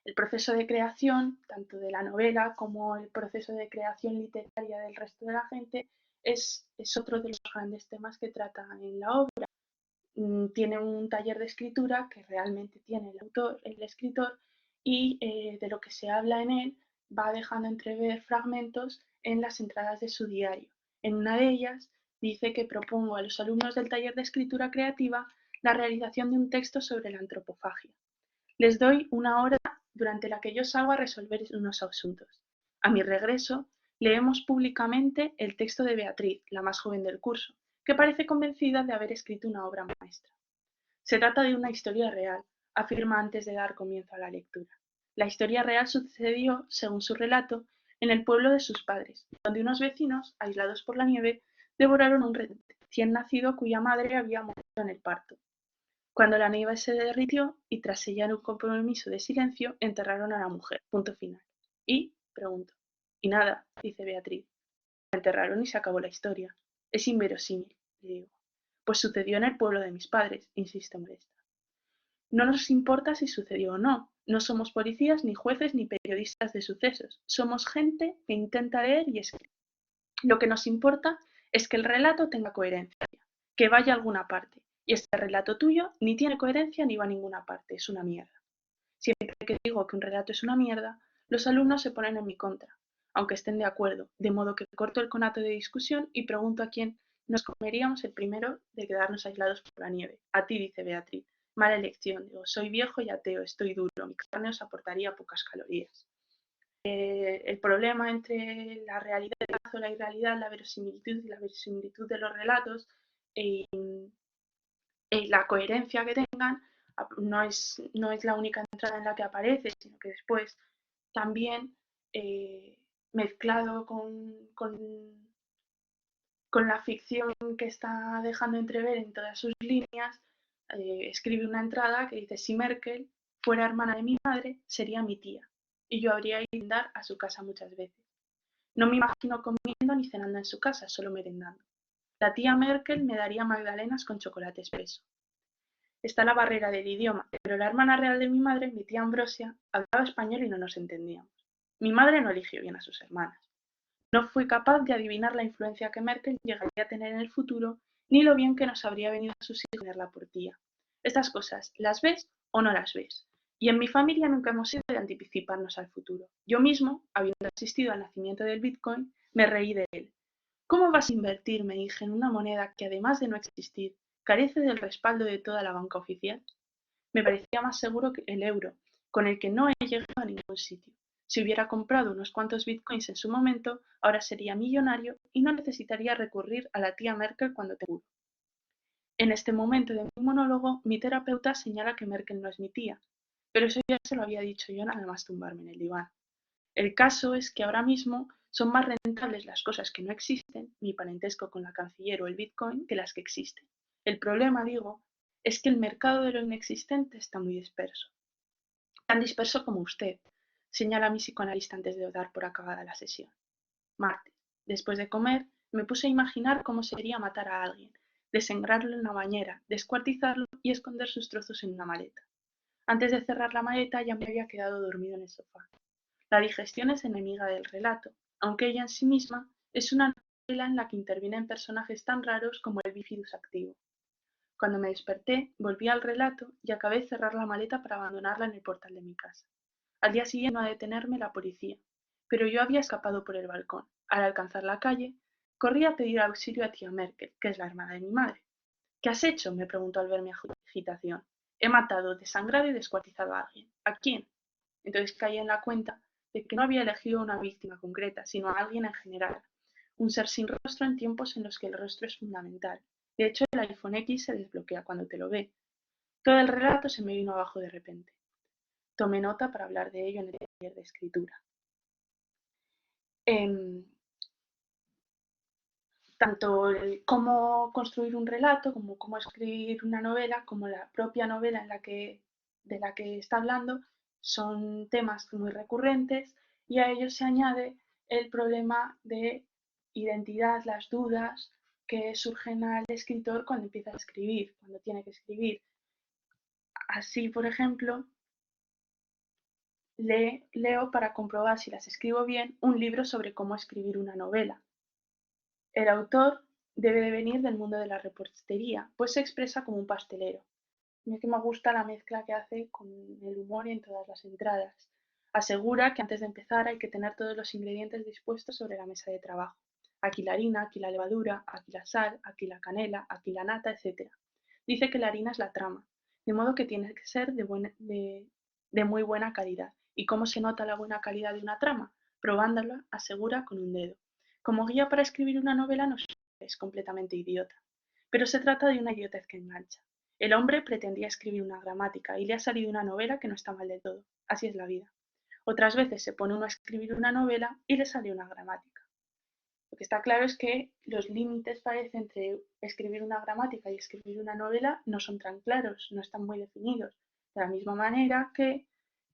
El proceso de creación, tanto de la novela como el proceso de creación literaria del resto de la gente, es otro de los grandes temas que trata en la obra. Tiene un taller de escritura que realmente tiene el escritor, y de lo que se habla en él va dejando entrever fragmentos en las entradas de su diario. En una de ellas dice que propongo a los alumnos del taller de escritura creativa la realización de un texto sobre la antropofagia. Les doy una hora durante la que yo salgo a resolver unos asuntos. A mi regreso, leemos públicamente el texto de Beatriz, la más joven del curso, que parece convencida de haber escrito una obra maestra. Se trata de una historia real, afirma antes de dar comienzo a la lectura. La historia real sucedió, según su relato, en el pueblo de sus padres, donde unos vecinos, aislados por la nieve, devoraron a un recién nacido cuya madre había muerto en el parto. Cuando la nieve se derritió y tras sellar un compromiso de silencio, enterraron a la mujer. Punto final. ¿Y? Pregunto. Y nada, dice Beatriz. La enterraron y se acabó la historia. Es inverosímil, le digo. Pues sucedió en el pueblo de mis padres, insiste molesta. No nos importa si sucedió o no. No somos policías, ni jueces, ni periodistas de sucesos. Somos gente que intenta leer y escribir. Lo que nos importa es que el relato tenga coherencia, que vaya a alguna parte. Y este relato tuyo ni tiene coherencia ni va a ninguna parte, es una mierda. Siempre que digo que un relato es una mierda, los alumnos se ponen en mi contra, aunque estén de acuerdo, de modo que corto el conato de discusión y pregunto a quién nos comeríamos el primero de quedarnos aislados por la nieve. A ti, dice Beatriz. Mala elección, digo, soy viejo y ateo, estoy duro, mi carne os aportaría pocas calorías. El problema entre la realidad o la irrealidad, la verosimilitud y la verosimilitud de los relatos, eh, la coherencia que tengan, no es la única entrada en la que aparece, sino que después también, mezclado con la ficción que está dejando entrever en todas sus líneas, escribe una entrada que dice: si Merkel fuera hermana de mi madre, sería mi tía, y yo habría ido a brindar a su casa muchas veces. No me imagino comiendo ni cenando en su casa, solo merendando. La tía Merkel me daría magdalenas con chocolate espeso. Está la barrera del idioma, pero la hermana real de mi madre, mi tía Ambrosia, hablaba español y no nos entendíamos. Mi madre no eligió bien a sus hermanas. No fui capaz de adivinar la influencia que Merkel llegaría a tener en el futuro, ni lo bien que nos habría venido a sus hijos tenerla por tía. Estas cosas, ¿las ves o no las ves? Y en mi familia nunca hemos sido de anticiparnos al futuro. Yo mismo, habiendo asistido al nacimiento del Bitcoin, me reí de él. ¿Cómo vas a invertir, me dije, en una moneda que, además de no existir, carece del respaldo de toda la banca oficial? Me parecía más seguro que el euro, con el que no he llegado a ningún sitio. Si hubiera comprado unos cuantos bitcoins en su momento, ahora sería millonario y no necesitaría recurrir a la tía Merkel cuando tengo. En este momento de mi monólogo, mi terapeuta señala que Merkel no es mi tía, pero eso ya se lo había dicho yo nada más tumbarme en el diván. El caso es que ahora mismo son más rentables las cosas que no existen, mi parentesco con la canciller o el bitcoin, que las que existen. El problema, digo, es que el mercado de lo inexistente está muy disperso. Tan disperso como usted, señala mi psicoanalista antes de dar por acabada la sesión. Martes. Después de comer, me puse a imaginar cómo sería matar a alguien, desangrarlo en la bañera, descuartizarlo y esconder sus trozos en una maleta. Antes de cerrar la maleta ya me había quedado dormido en el sofá. La digestión es enemiga del relato, aunque ella en sí misma es una novela en la que intervienen personajes tan raros como el bífidus activo. Cuando me desperté, volví al relato y acabé de cerrar la maleta para abandonarla en el portal de mi casa. Al día siguiente vino a detenerme la policía, pero yo había escapado por el balcón. Al alcanzar la calle, corrí a pedir auxilio a tía Merkel, que es la hermana de mi madre. ¿Qué has hecho?, me preguntó al ver mi agitación. He matado, desangrado y descuartizado a alguien. ¿A quién? Entonces caí en la cuenta de que no había elegido a una víctima concreta, sino a alguien en general, un ser sin rostro en tiempos en los que el rostro es fundamental. De hecho, el iPhone X se desbloquea cuando te lo ve. Todo el relato se me vino abajo de repente. Tomé nota para hablar de ello en el taller de escritura. Em, Tanto cómo construir un relato, como cómo escribir una novela, como la propia novela de la que está hablando, son temas muy recurrentes y a ellos se añade el problema de identidad, las dudas que surgen al escritor cuando empieza a escribir, cuando tiene que escribir. Así, por ejemplo, leo para comprobar si las escribo bien un libro sobre cómo escribir una novela. El autor debe de venir del mundo de la repostería, pues se expresa como un pastelero. Mira que me gusta la mezcla que hace con el humor y en todas las entradas. Asegura que antes de empezar hay que tener todos los ingredientes dispuestos sobre la mesa de trabajo. Aquí la harina, aquí la levadura, aquí la sal, aquí la canela, aquí la nata, etc. Dice que la harina es la trama, de modo que tiene que ser de muy buena calidad. ¿Y cómo se nota la buena calidad de una trama? Probándola, asegura, con un dedo. Como guía para escribir una novela no es completamente idiota, pero se trata de una idiotez que engancha. El hombre pretendía escribir una gramática y le ha salido una novela que no está mal del todo. Así es la vida. Otras veces se pone uno a escribir una novela y le sale una gramática. Lo que está claro es que los límites parece entre escribir una gramática y escribir una novela no son tan claros, no están muy definidos. De la misma manera que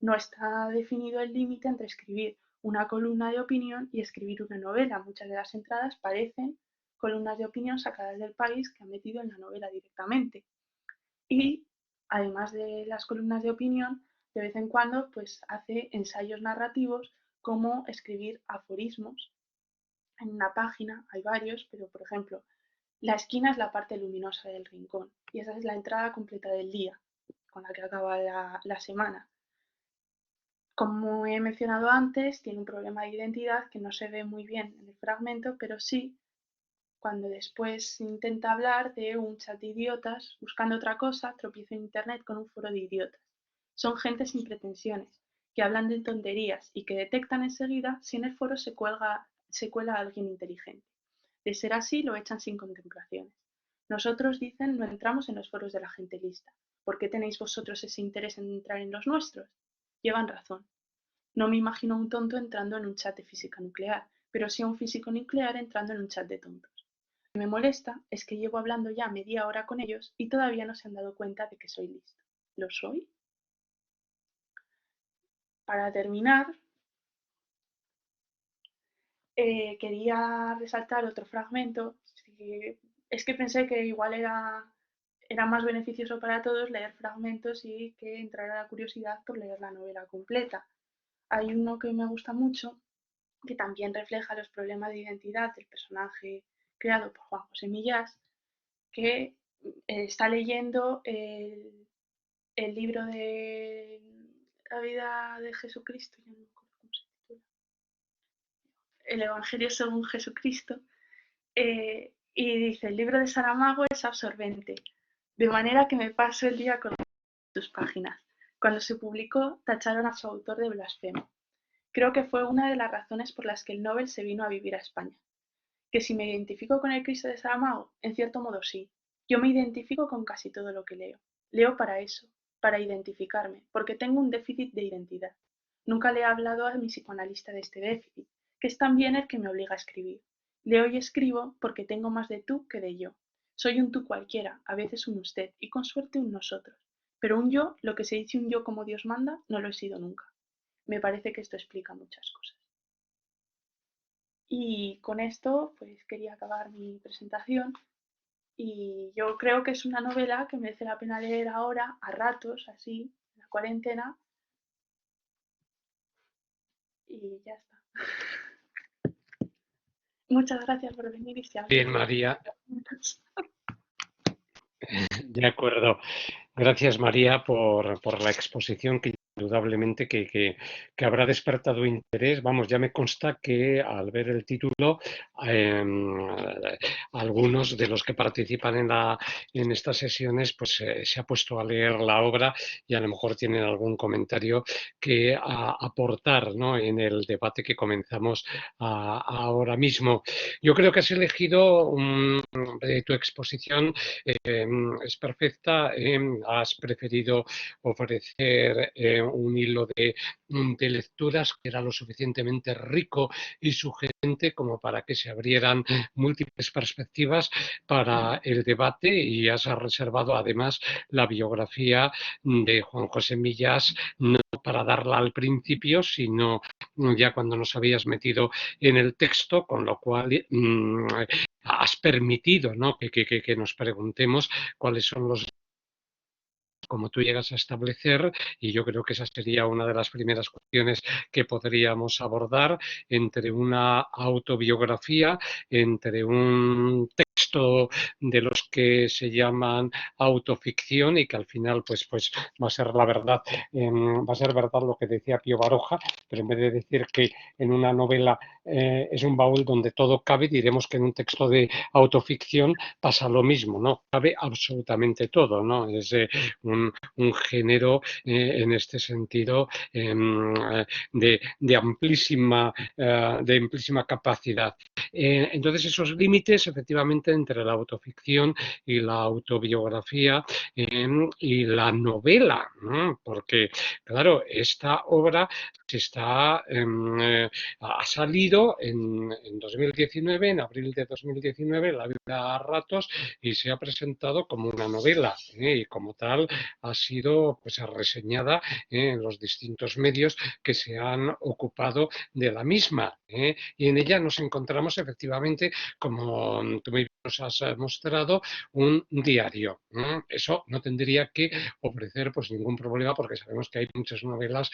no está definido el límite entre escribir una columna de opinión y escribir una novela. Muchas de las entradas parecen columnas de opinión sacadas del País que han metido en la novela directamente. Y además de las columnas de opinión, de vez en cuando pues hace ensayos narrativos como escribir aforismos. En una página hay varios, pero por ejemplo, la esquina es la parte luminosa del rincón y esa es la entrada completa del día, con la que acaba la semana. Como he mencionado antes, tiene un problema de identidad que no se ve muy bien en el fragmento, pero sí cuando después intenta hablar de un chat de idiotas buscando otra cosa, tropieza en internet con un foro de idiotas. Son gente sin pretensiones, que hablan de tonterías y que detectan enseguida si en el foro se cuela alguien inteligente. De ser así, lo echan sin contemplaciones. Nosotros, dicen, no entramos en los foros de la gente lista. ¿Por qué tenéis vosotros ese interés en entrar en los nuestros? Llevan razón. No me imagino a un tonto entrando en un chat de física nuclear, pero sí a un físico nuclear entrando en un chat de tontos. Lo que me molesta es que llevo hablando ya media hora con ellos y todavía no se han dado cuenta de que soy listo. ¿Lo soy? Para terminar, quería resaltar otro fragmento. Es que pensé que igual era más beneficioso para todos leer fragmentos y que entrara la curiosidad por leer la novela completa. Hay uno que me gusta mucho, que también refleja los problemas de identidad del personaje creado por Juan José Millás, que está leyendo el libro de la vida de Jesucristo, ya no me acuerdo cómo se titula, el Evangelio según Jesucristo, y dice, el libro de Saramago es absorbente, de manera que me paso el día con sus páginas. Cuando se publicó, tacharon a su autor de blasfemo. Creo que fue una de las razones por las que el Nobel se vino a vivir a España. Que si me identifico con el Cristo de Saramago, en cierto modo sí. Yo me identifico con casi todo lo que leo. Leo para eso, para identificarme, porque tengo un déficit de identidad. Nunca le he hablado a mi psicoanalista de este déficit, que es también el que me obliga a escribir. Leo y escribo porque tengo más de tú que de yo. Soy un tú cualquiera, a veces un usted, y con suerte un nosotros. Pero un yo, lo que se dice un yo como Dios manda, no lo he sido nunca. Me parece que esto explica muchas cosas. Y con esto, pues quería acabar mi presentación. Y yo creo que es una novela que merece la pena leer ahora, a ratos, así, en la cuarentena, y ya está. Muchas gracias por venir y si alguien
Bien,
quiere
María,
hacer preguntas.
de acuerdo. Gracias, María, por la exposición que indudablemente que habrá despertado interés. Vamos, ya me consta que al ver el título, algunos de los que participan en estas sesiones, pues se ha puesto a leer la obra y a lo mejor tienen algún comentario que aportar, ¿no?, en el debate que comenzamos ahora mismo. Yo creo que has elegido tu exposición es perfecta. Has preferido ofrecer un hilo de lecturas que era lo suficientemente rico y sugerente como para que se abrieran múltiples perspectivas para el debate y has reservado además la biografía de Juan José Millás, no para darla al principio, sino ya cuando nos habías metido en el texto, con lo cual has permitido, ¿no?, que nos preguntemos cuáles son los como tú llegas a establecer, y yo creo que esa sería una de las primeras cuestiones que podríamos abordar, entre una autobiografía, entre un texto de los que se llaman autoficción y que al final pues va a ser la verdad, va a ser verdad lo que decía Pío Baroja, pero en vez de decir que en una novela es un baúl donde todo cabe, diremos que en un texto de autoficción pasa lo mismo, ¿no? Cabe absolutamente todo, ¿no? Es un género en este sentido de amplísima capacidad. Entonces, esos límites, efectivamente, entre la autoficción y la autobiografía y la novela, ¿no? Porque, claro, esta obra ha salido en 2019, en abril de 2019, La vida a ratos, y se ha presentado como una novela, y como tal ha sido pues reseñada en los distintos medios que se han ocupado de la misma, y en ella nos encontramos efectivamente, como tú me nos has mostrado, un diario. Eso no tendría que ofrecer pues ningún problema porque sabemos que hay muchas novelas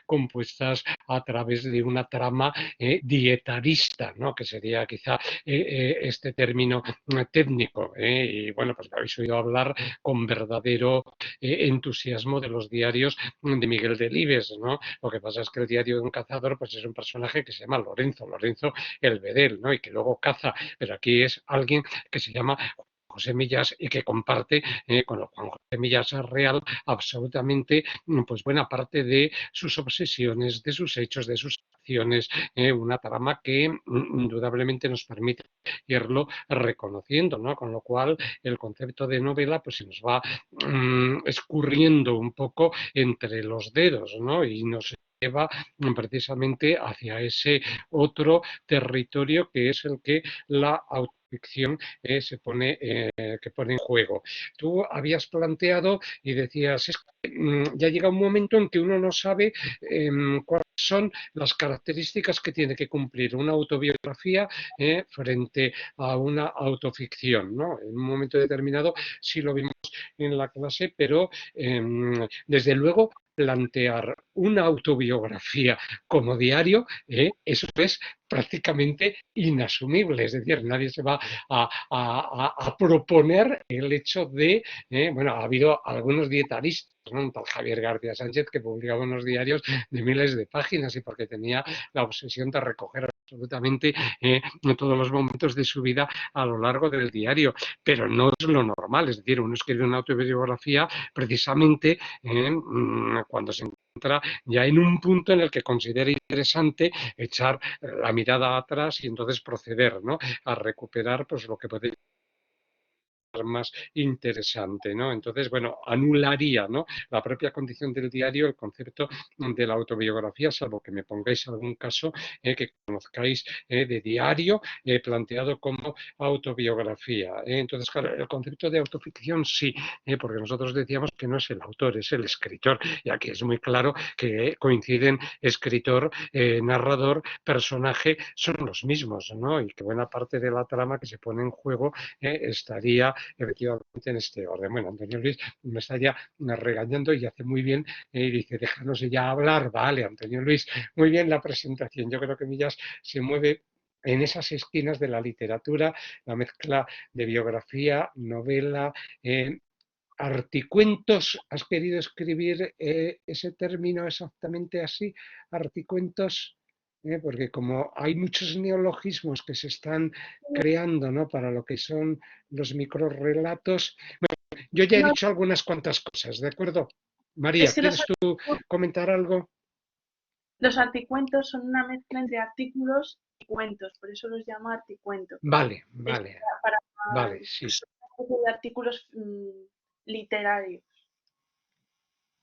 compuestas a través de una trama dietarista, ¿no?, que sería quizá este término técnico. Y bueno, pues habéis oído hablar con verdadero entusiasmo de los diarios de Miguel Delibes, ¿no? Lo que pasa es que el diario de un cazador pues es un personaje que se llama Lorenzo el Bedel, ¿no?, y que luego caza, pero aquí es alguien que se llama José Millas y que comparte con Juan José Millas Real absolutamente pues buena parte de sus obsesiones, de sus hechos, de sus acciones, una trama que indudablemente nos permite irlo reconociendo, ¿no? Con lo cual el concepto de novela pues se nos va escurriendo un poco entre los dedos, ¿no?, y nos lleva precisamente hacia ese otro territorio que es el que la autoficción que pone en juego. Tú habías planteado y decías, es que ya llega un momento en que uno no sabe cuáles son las características que tiene que cumplir una autobiografía frente a una autoficción, ¿no? En un momento determinado sí lo vimos en la clase, pero desde luego plantear una autobiografía como diario, eso es prácticamente inasumible. Es decir, nadie se va a proponer el hecho de, bueno, ha habido algunos dietaristas, ¿no?, un tal Javier García Sánchez que publicaba unos diarios de miles de páginas y porque tenía la obsesión de recoger absolutamente todos los momentos de su vida a lo largo del diario, pero no es lo normal. Es decir, uno escribe una autobiografía precisamente cuando se encuentra ya en un punto en el que considera interesante echar la mirada atrás y entonces proceder, ¿no?, a recuperar pues lo que puede más interesante, ¿no? Entonces, bueno, anularía, ¿no?, la propia condición del diario, el concepto de la autobiografía, salvo que me pongáis algún caso que conozcáis de diario planteado como autobiografía. Entonces, claro, el concepto de autoficción sí, porque nosotros decíamos que no es el autor, es el escritor, y aquí es muy claro que coinciden escritor, narrador, personaje, son los mismos, ¿no? Y que buena parte de la trama que se pone en juego estaría efectivamente en este orden. Bueno, Antonio Luis me está ya regañando y hace muy bien y dice, déjanos ya hablar, vale, Antonio Luis, muy bien la presentación. Yo creo que Millas se mueve en esas esquinas de la literatura, la mezcla de biografía, novela, articuentos. ¿Has querido escribir ese término exactamente así? Articuentos, porque como hay muchos neologismos que se están creando, ¿no?, para lo que son los microrrelatos. Bueno, yo ya he
No,
dicho algunas cuantas cosas, ¿de acuerdo? María,
es que
¿quieres tú comentar algo?
los articuentos son una mezcla entre artículos y cuentos, por eso los llamo articuentos.
Vale,
Es
vale,
para
vale, sí.
son una especie de artículos literarios.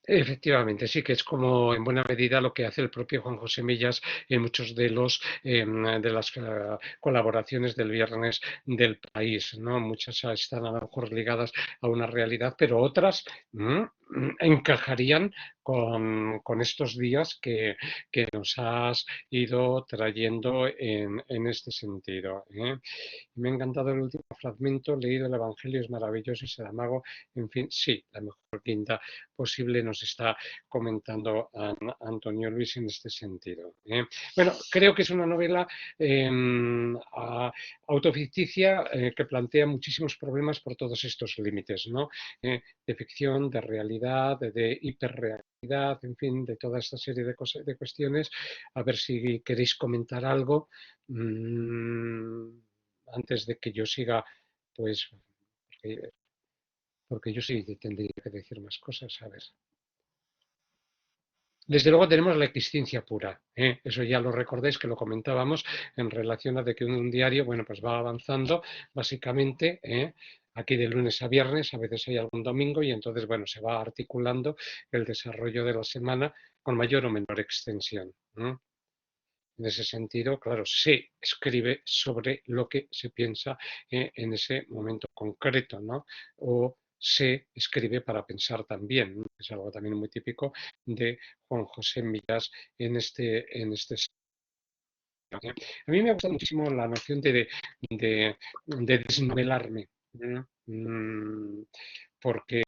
Efectivamente, sí, que es como en buena medida lo que hace el propio Juan José Millas en muchos de los de las colaboraciones del Viernes del País, ¿no? Muchas están a lo mejor ligadas a una realidad, pero otras encajarían con estos días que nos has ido trayendo en este sentido. Me ha encantado el último fragmento, leído el Evangelio, es maravilloso y Saramago, en fin, sí, la mejor quinta posible nos está comentando Antonio Luis en este sentido. Bueno, creo que es una novela autoficticia que plantea muchísimos problemas por todos estos límites, ¿no? De ficción, de realidad, de hiperrealidad, en fin, de toda esta serie de, de cuestiones. A ver si queréis comentar algo antes de que yo siga, pues, porque yo sí tendría que decir más cosas, a ver. Desde luego tenemos la existencia pura, eso ya lo recordáis que lo comentábamos en relación a de que un diario, bueno, pues va avanzando básicamente, aquí de lunes a viernes, a veces hay algún domingo y entonces, bueno, se va articulando el desarrollo de la semana con mayor o menor extensión. En ese sentido, claro, se escribe sobre lo que se piensa en ese momento concreto, ¿no? O se escribe para pensar también, ¿no? Es algo también muy típico de Juan José Millás en este sentido. A mí me gusta muchísimo la noción de desnovelarme, ¿no? Porque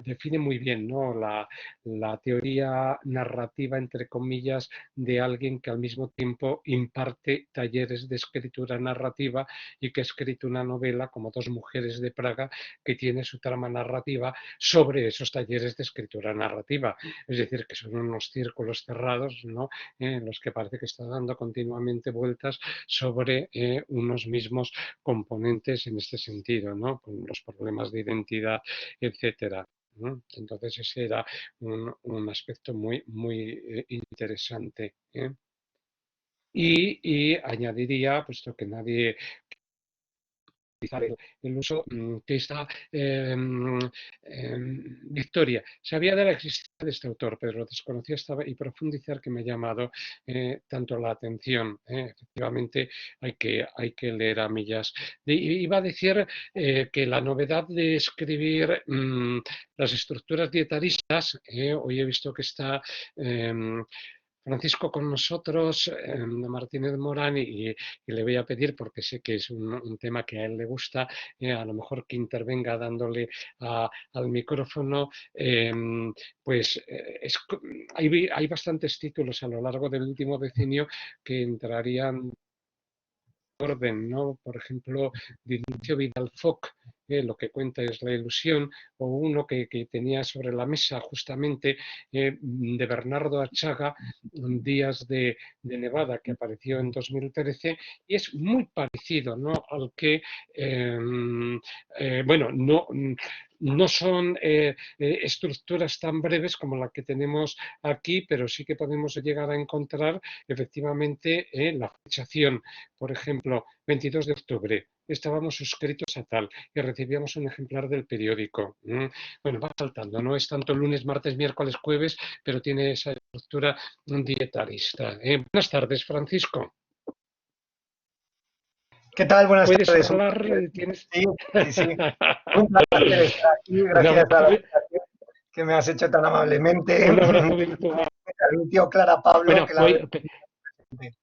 define muy bien, ¿no?, la teoría narrativa, entre comillas, de alguien que al mismo tiempo imparte talleres de escritura narrativa y que ha escrito una novela como Dos mujeres de Praga, que tiene su trama narrativa sobre esos talleres de escritura narrativa. Es decir, que son unos círculos cerrados, ¿no?, en los que parece que está dando continuamente vueltas sobre unos mismos componentes en este sentido, ¿no?, con los problemas de identidad, etcétera, ¿no? Entonces ese era un aspecto muy, muy interesante. Y añadiría, puesto que nadie el uso que esta Victoria sabía de la existencia de este autor, pero lo desconocía estaba y profundizar que me ha llamado tanto la atención. Efectivamente, hay que leer a Millas. Iba a decir que la novedad de escribir las estructuras dietaristas, hoy he visto que está Francisco con nosotros, Martínez Morán, y le voy a pedir, porque sé que es un tema que a él le gusta, a lo mejor que intervenga dándole al micrófono, pues hay bastantes títulos a lo largo del último decenio que entrarían orden, ¿no? Por ejemplo, de Ignacio Vidal Foc, lo que cuenta es la ilusión, o uno que tenía sobre la mesa justamente de Bernardo Achaga, Días de Nevada, que apareció en 2013, y es muy parecido, ¿no?, al que, bueno, no No son estructuras tan breves como la que tenemos aquí, pero sí que podemos llegar a encontrar efectivamente la fechación. Por ejemplo, 22 de octubre, estábamos suscritos a tal y recibíamos un ejemplar del periódico. Bueno, va saltando, no es tanto lunes, martes, miércoles, jueves, pero tiene esa estructura dietarista. Buenas tardes, Francisco.
¿Qué tal? Buenas
¿Puedes
tardes.
hablar? ¿Tienes?
Sí, sí, sí. Un placer estar aquí.
Un
Gracias a la
abrazo,
invitación que me has hecho tan amablemente.
un abrazo virtual.
Tío Clara Pablo,
Bueno,
que la veo presente.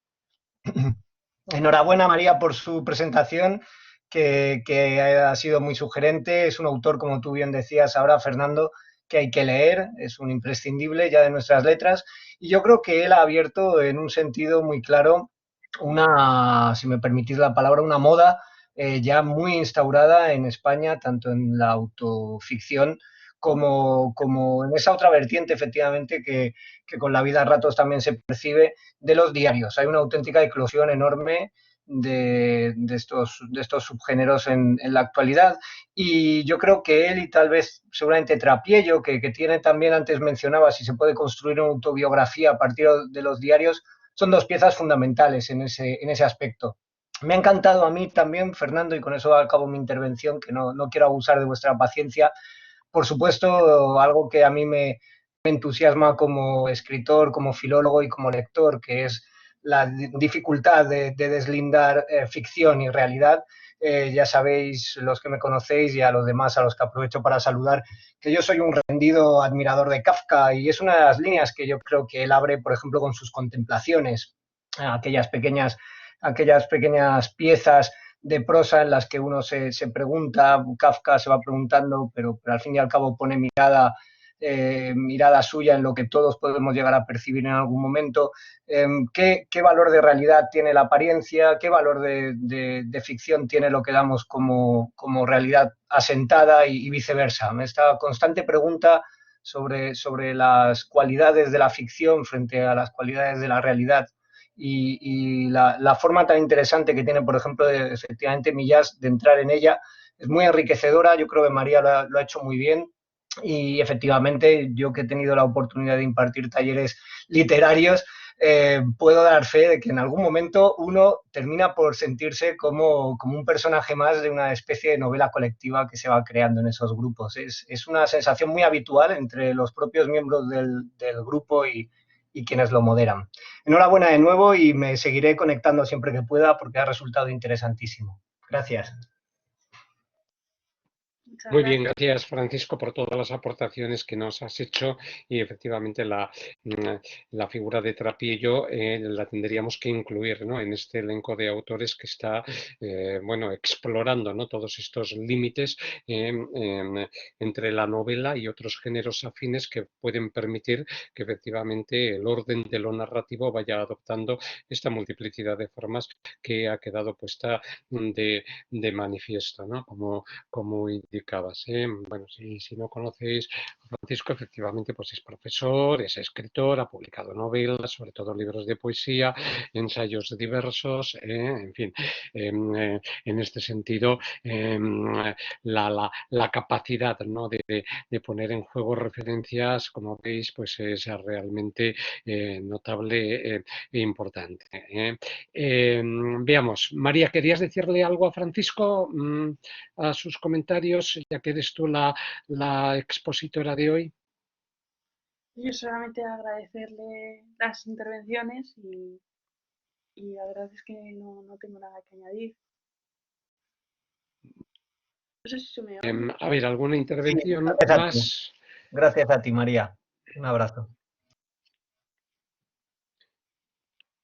Enhorabuena, María, por su presentación, que ha sido muy sugerente. Es un autor, como tú bien decías ahora, Fernando, que hay que leer. Es un imprescindible ya de nuestras letras. Y yo creo que él ha abierto en un sentido muy claro una, si me permitís la palabra, una moda ya muy instaurada en España, tanto en la autoficción como en esa otra vertiente, efectivamente, que con la vida a ratos también se percibe, de los diarios. Hay una auténtica eclosión enorme de estos subgéneros en la actualidad, y yo creo que él y tal vez seguramente Trapiello, que tiene también, antes mencionaba, si se puede construir una autobiografía a partir de los diarios, son dos piezas fundamentales en ese aspecto. Me ha encantado a mí también, Fernando, y con eso acabo mi intervención, que no quiero abusar de vuestra paciencia. Por supuesto, algo que a mí me entusiasma como escritor, como filólogo y como lector, que es la dificultad de deslindar ficción y realidad. Ya sabéis, los que me conocéis, y a los demás a los que aprovecho para saludar, que yo soy un rendido admirador de Kafka, y es una de las líneas que yo creo que él abre, por ejemplo, con sus contemplaciones, aquellas pequeñas piezas de prosa en las que uno se pregunta, Kafka se va preguntando, pero al fin y al cabo pone mirada suya en lo que todos podemos llegar a percibir en algún momento. ¿Qué valor de realidad tiene la apariencia? ¿Qué valor de ficción tiene lo que damos como realidad asentada y viceversa? Esta constante pregunta sobre las cualidades de la ficción frente a las cualidades de la realidad, y la forma tan interesante que tiene, por ejemplo, efectivamente Millás de entrar en ella, es muy enriquecedora. Yo creo que María lo ha hecho muy bien, y efectivamente yo, que he tenido la oportunidad de impartir talleres literarios, puedo dar fe de que en algún momento uno termina por sentirse como un personaje más de una especie de novela colectiva que se va creando en esos grupos. Es una sensación muy habitual entre los propios miembros del grupo y quienes lo moderan. Enhorabuena de nuevo, y me seguiré conectando siempre que pueda porque ha resultado interesantísimo. Gracias.
Muchas
Muy bien,
gracias.
gracias Francisco por todas las aportaciones que nos has hecho, y efectivamente la figura de Trapiello la tendríamos que incluir, ¿no?, en este elenco de autores que está bueno, explorando, ¿no?, todos estos límites entre la novela y otros géneros afines que pueden permitir que efectivamente el orden de lo narrativo vaya adoptando esta multiplicidad de formas que ha quedado puesta de manifiesto, ¿no?, como indicabas. Bueno, si no conocéis a Francisco, efectivamente, pues es profesor, es escritor, ha publicado novelas, sobre todo libros de poesía, ensayos diversos, en fin. En este sentido, la capacidad, ¿no?, de poner en juego referencias, como veis, pues es realmente notable e importante. Veamos, María, ¿querías decirle algo a Francisco? A sus comentarios, ya que eres tú la expositora de hoy.
Yo solamente agradecerle las intervenciones y la verdad es que no tengo nada que añadir. No sé si se me oye.
A ver, ¿alguna
Sí,
intervención
gracias a ti.
más?
Gracias a ti, María. Un abrazo.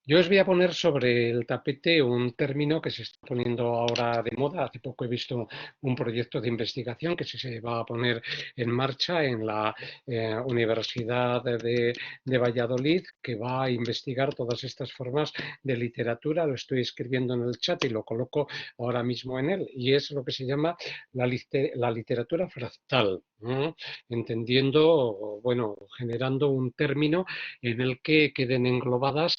Yo os voy a poner sobre el tapete un término que se está poniendo ahora de moda. Hace poco he visto un proyecto de investigación que se va a poner en marcha en la Universidad de Valladolid, que va a investigar todas estas formas de literatura. Lo estoy escribiendo en el chat y lo coloco ahora mismo en él. Y es lo que se llama la literatura fractal. entendiendo, bueno, generando un término en el que queden englobadas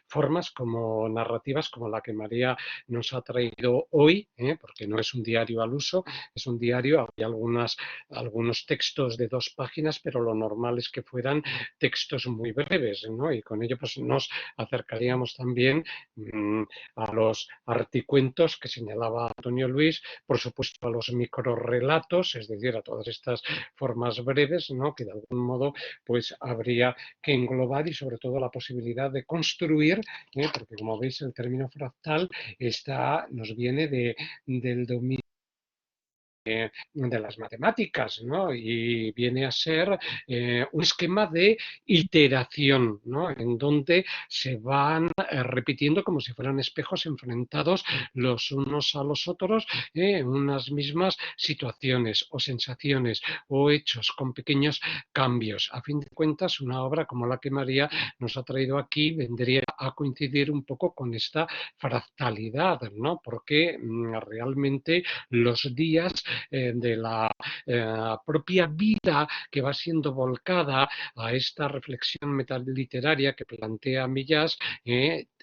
formas como narrativas como la que María nos ha traído hoy, porque no es un diario al uso, es un diario, hay algunos textos de 2 páginas, pero lo normal es que fueran textos muy breves, ¿no? Y con ello pues nos acercaríamos también a los articuentos que señalaba Antonio Luis, por supuesto a los microrrelatos, es decir, a todas estas formas breves, ¿no? Que de algún modo pues habría que englobar y sobre todo la posibilidad de construir, porque como veis el término fractal nos viene del dominio de las matemáticas, ¿no? Y viene a ser un esquema de iteración, ¿no? En donde se van repitiendo como si fueran espejos enfrentados los unos a los otros en unas mismas situaciones o sensaciones o hechos con pequeños cambios. A fin de cuentas, una obra como la que María nos ha traído aquí vendría a coincidir un poco con esta fractalidad, ¿no? Porque realmente los días de la propia vida que va siendo volcada a esta reflexión metaliteraria que plantea Millás,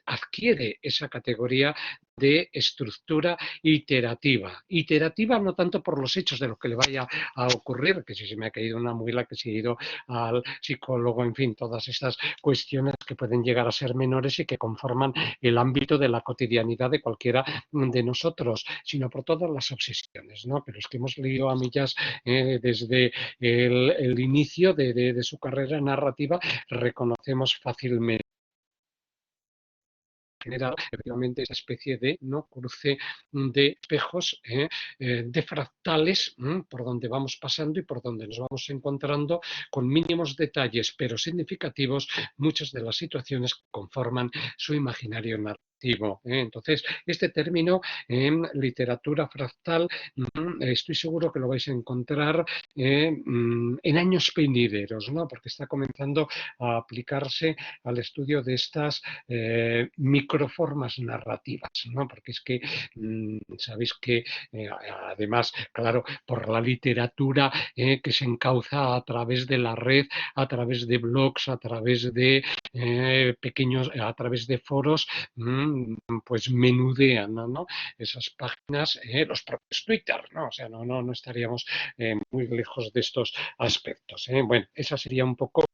adquiere esa categoría de estructura iterativa. Iterativa no tanto por los hechos de lo que le vaya a ocurrir, que si se me ha caído una muela, que si he ido al psicólogo, en fin, todas estas cuestiones que pueden llegar a ser menores y que conforman el ámbito de la cotidianidad de cualquiera de nosotros, sino por todas las obsesiones, ¿no? Pero es que hemos leído a Millás desde el inicio de su carrera narrativa, reconocemos fácilmente generar efectivamente esa especie de no cruce de espejos, de fractales, por donde vamos pasando y por donde nos vamos encontrando con mínimos detalles, pero significativos, muchas de las situaciones que conforman su imaginario narrativo. Entonces, este término en literatura fractal, estoy seguro que lo vais a encontrar en años venideros, ¿no? Porque está comenzando a aplicarse al estudio de estas microformas narrativas, ¿no? Porque es que sabéis que además, claro, por la literatura que se encauza a través de la red, a través de blogs, a través de a través de foros, pues menudean, ¿no? Esas páginas, los propios Twitter, ¿no? O sea, no estaríamos muy lejos de estos aspectos. Bueno, esa sería un poco,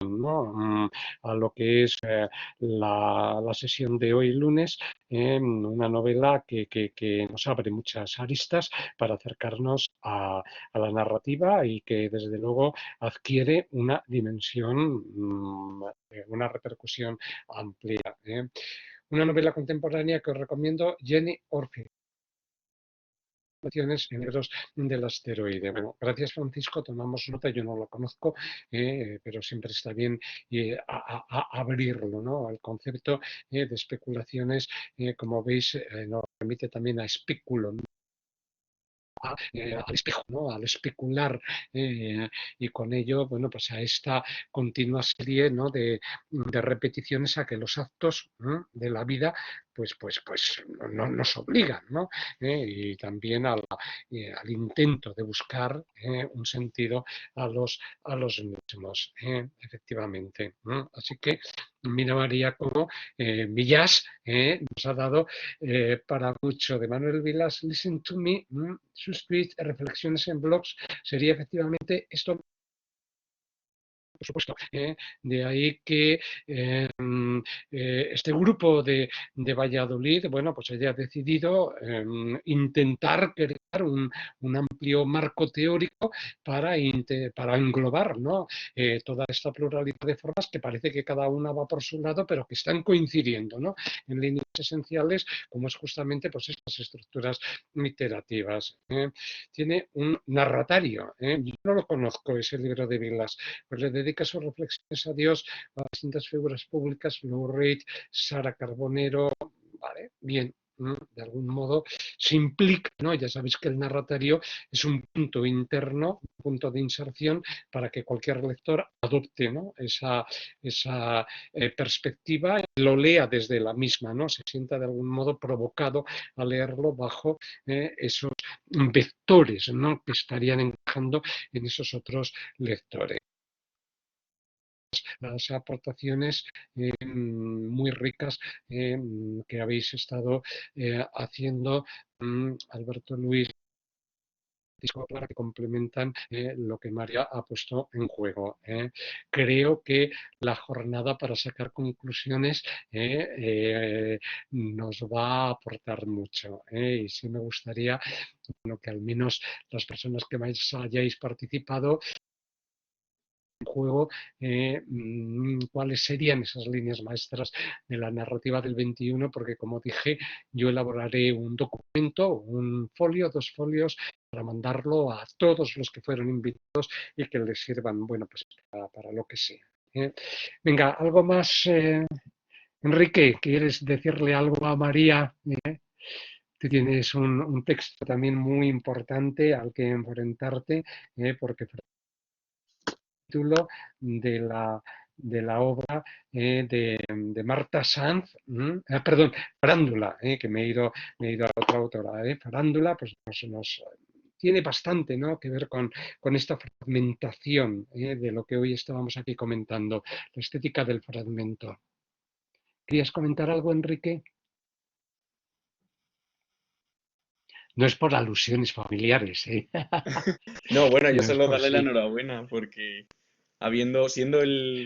¿no? A lo que es la sesión de hoy lunes, una novela que nos abre muchas aristas para acercarnos a la narrativa y que desde luego adquiere una dimensión, una repercusión amplia. Una novela contemporánea que os recomiendo, Jenny Orfield, en libros del asteroide. Bueno, gracias Francisco, tomamos nota, yo no lo conozco, pero siempre está bien abrirlo, ¿no? El concepto de especulaciones, como veis, nos remite también a espéculo, ¿no? Al espejo, ¿no? Al especular, y con ello, bueno, pues a esta continua serie, ¿no? de repeticiones a que los actos, ¿no? de la vida pues nos obligan, ¿no? Y también al intento de buscar un sentido a los mismos, efectivamente. Así que mira María cómo Millás nos ha dado para mucho. De Manuel Vilas, Listen to Me, sus tweets, reflexiones en blogs, sería efectivamente esto. Por supuesto, de ahí que este grupo de Valladolid, bueno, pues haya decidido intentar crear un amplio marco teórico para englobar, ¿no? Toda esta pluralidad de formas que parece que cada una va por su lado, pero que están coincidiendo, ¿no? En líneas esenciales, como es justamente pues estas estructuras iterativas. Tiene un narratario. Yo no lo conozco, ese libro de Vilas, pues le dedica sus reflexiones a Dios a distintas figuras públicas, Lou Reed, Sara Carbonero, vale, bien, de algún modo se implica, ¿no? Ya sabéis que el narratorio es un punto interno, un punto de inserción para que cualquier lector adopte, ¿no? esa perspectiva y lo lea desde la misma, ¿no? Se sienta de algún modo provocado a leerlo bajo esos vectores, ¿no? Que estarían encajando en esos otros lectores. Las aportaciones muy ricas que habéis estado haciendo, Alberto, Luis, para que complementan lo que María ha puesto en juego. Creo que la jornada para sacar conclusiones nos va a aportar mucho. Y sí me gustaría que al menos las personas que más hayáis participado juego cuáles serían esas líneas maestras de la narrativa del 21, porque como dije, yo elaboraré un documento, un folio, 2 folios, para mandarlo a todos los que fueron invitados y que les sirvan, bueno, pues para lo que sea. Venga, algo más, Enrique, ¿quieres decirle algo a María? Tú tienes un texto también muy importante al que enfrentarte, porque título de la obra de Marta Sanz, perdón, Farándula, que me he ido a otra autora, Farándula, pues nos tiene bastante, ¿no?, que ver con esta fragmentación de lo que hoy estábamos aquí comentando, la estética del fragmento. ¿Querías comentar algo, Enrique? No es por alusiones familiares, ¿eh?
No, bueno, yo
No es
solo
por
darle la
sí.
enhorabuena porque siendo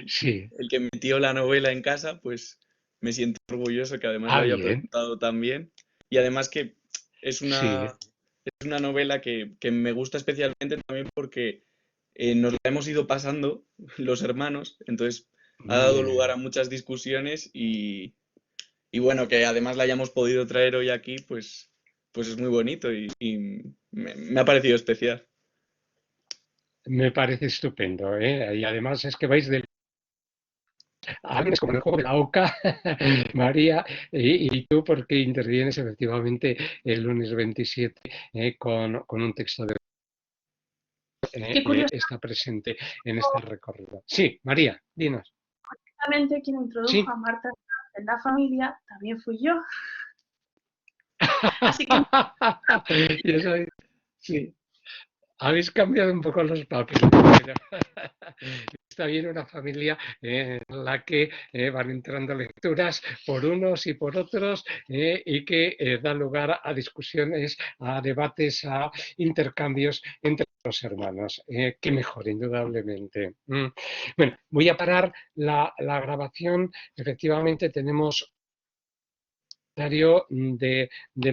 Sí.
el que metió la novela en casa, pues me siento orgulloso que además
Ah,
la haya
bien.
presentado tan bien. Y además que es
Sí.
es una novela que me gusta especialmente también porque nos la hemos ido pasando los hermanos, entonces ha
Muy
dado lugar
bien.
a muchas discusiones y bueno, que además la hayamos podido traer hoy aquí, pues es muy bonito y me ha parecido especial.
Me parece estupendo, ¿eh? Y además es que vais del es como en el juego de la OCA, María, y tú porque intervienes efectivamente el lunes 27 con un texto de
Qué
está presente en este recorrido. Sí, María, dinos.
curiosamente quien introdujo
Sí.
a Marta en la familia también fui yo. Así que
Y eso, sí. Habéis cambiado un poco los papeles, pero está bien una familia en la que van entrando lecturas por unos y por otros y que da lugar a discusiones, a debates, a intercambios entre los hermanos. Qué mejor, indudablemente. Bueno, voy a parar la grabación. Efectivamente, tenemos un comentario de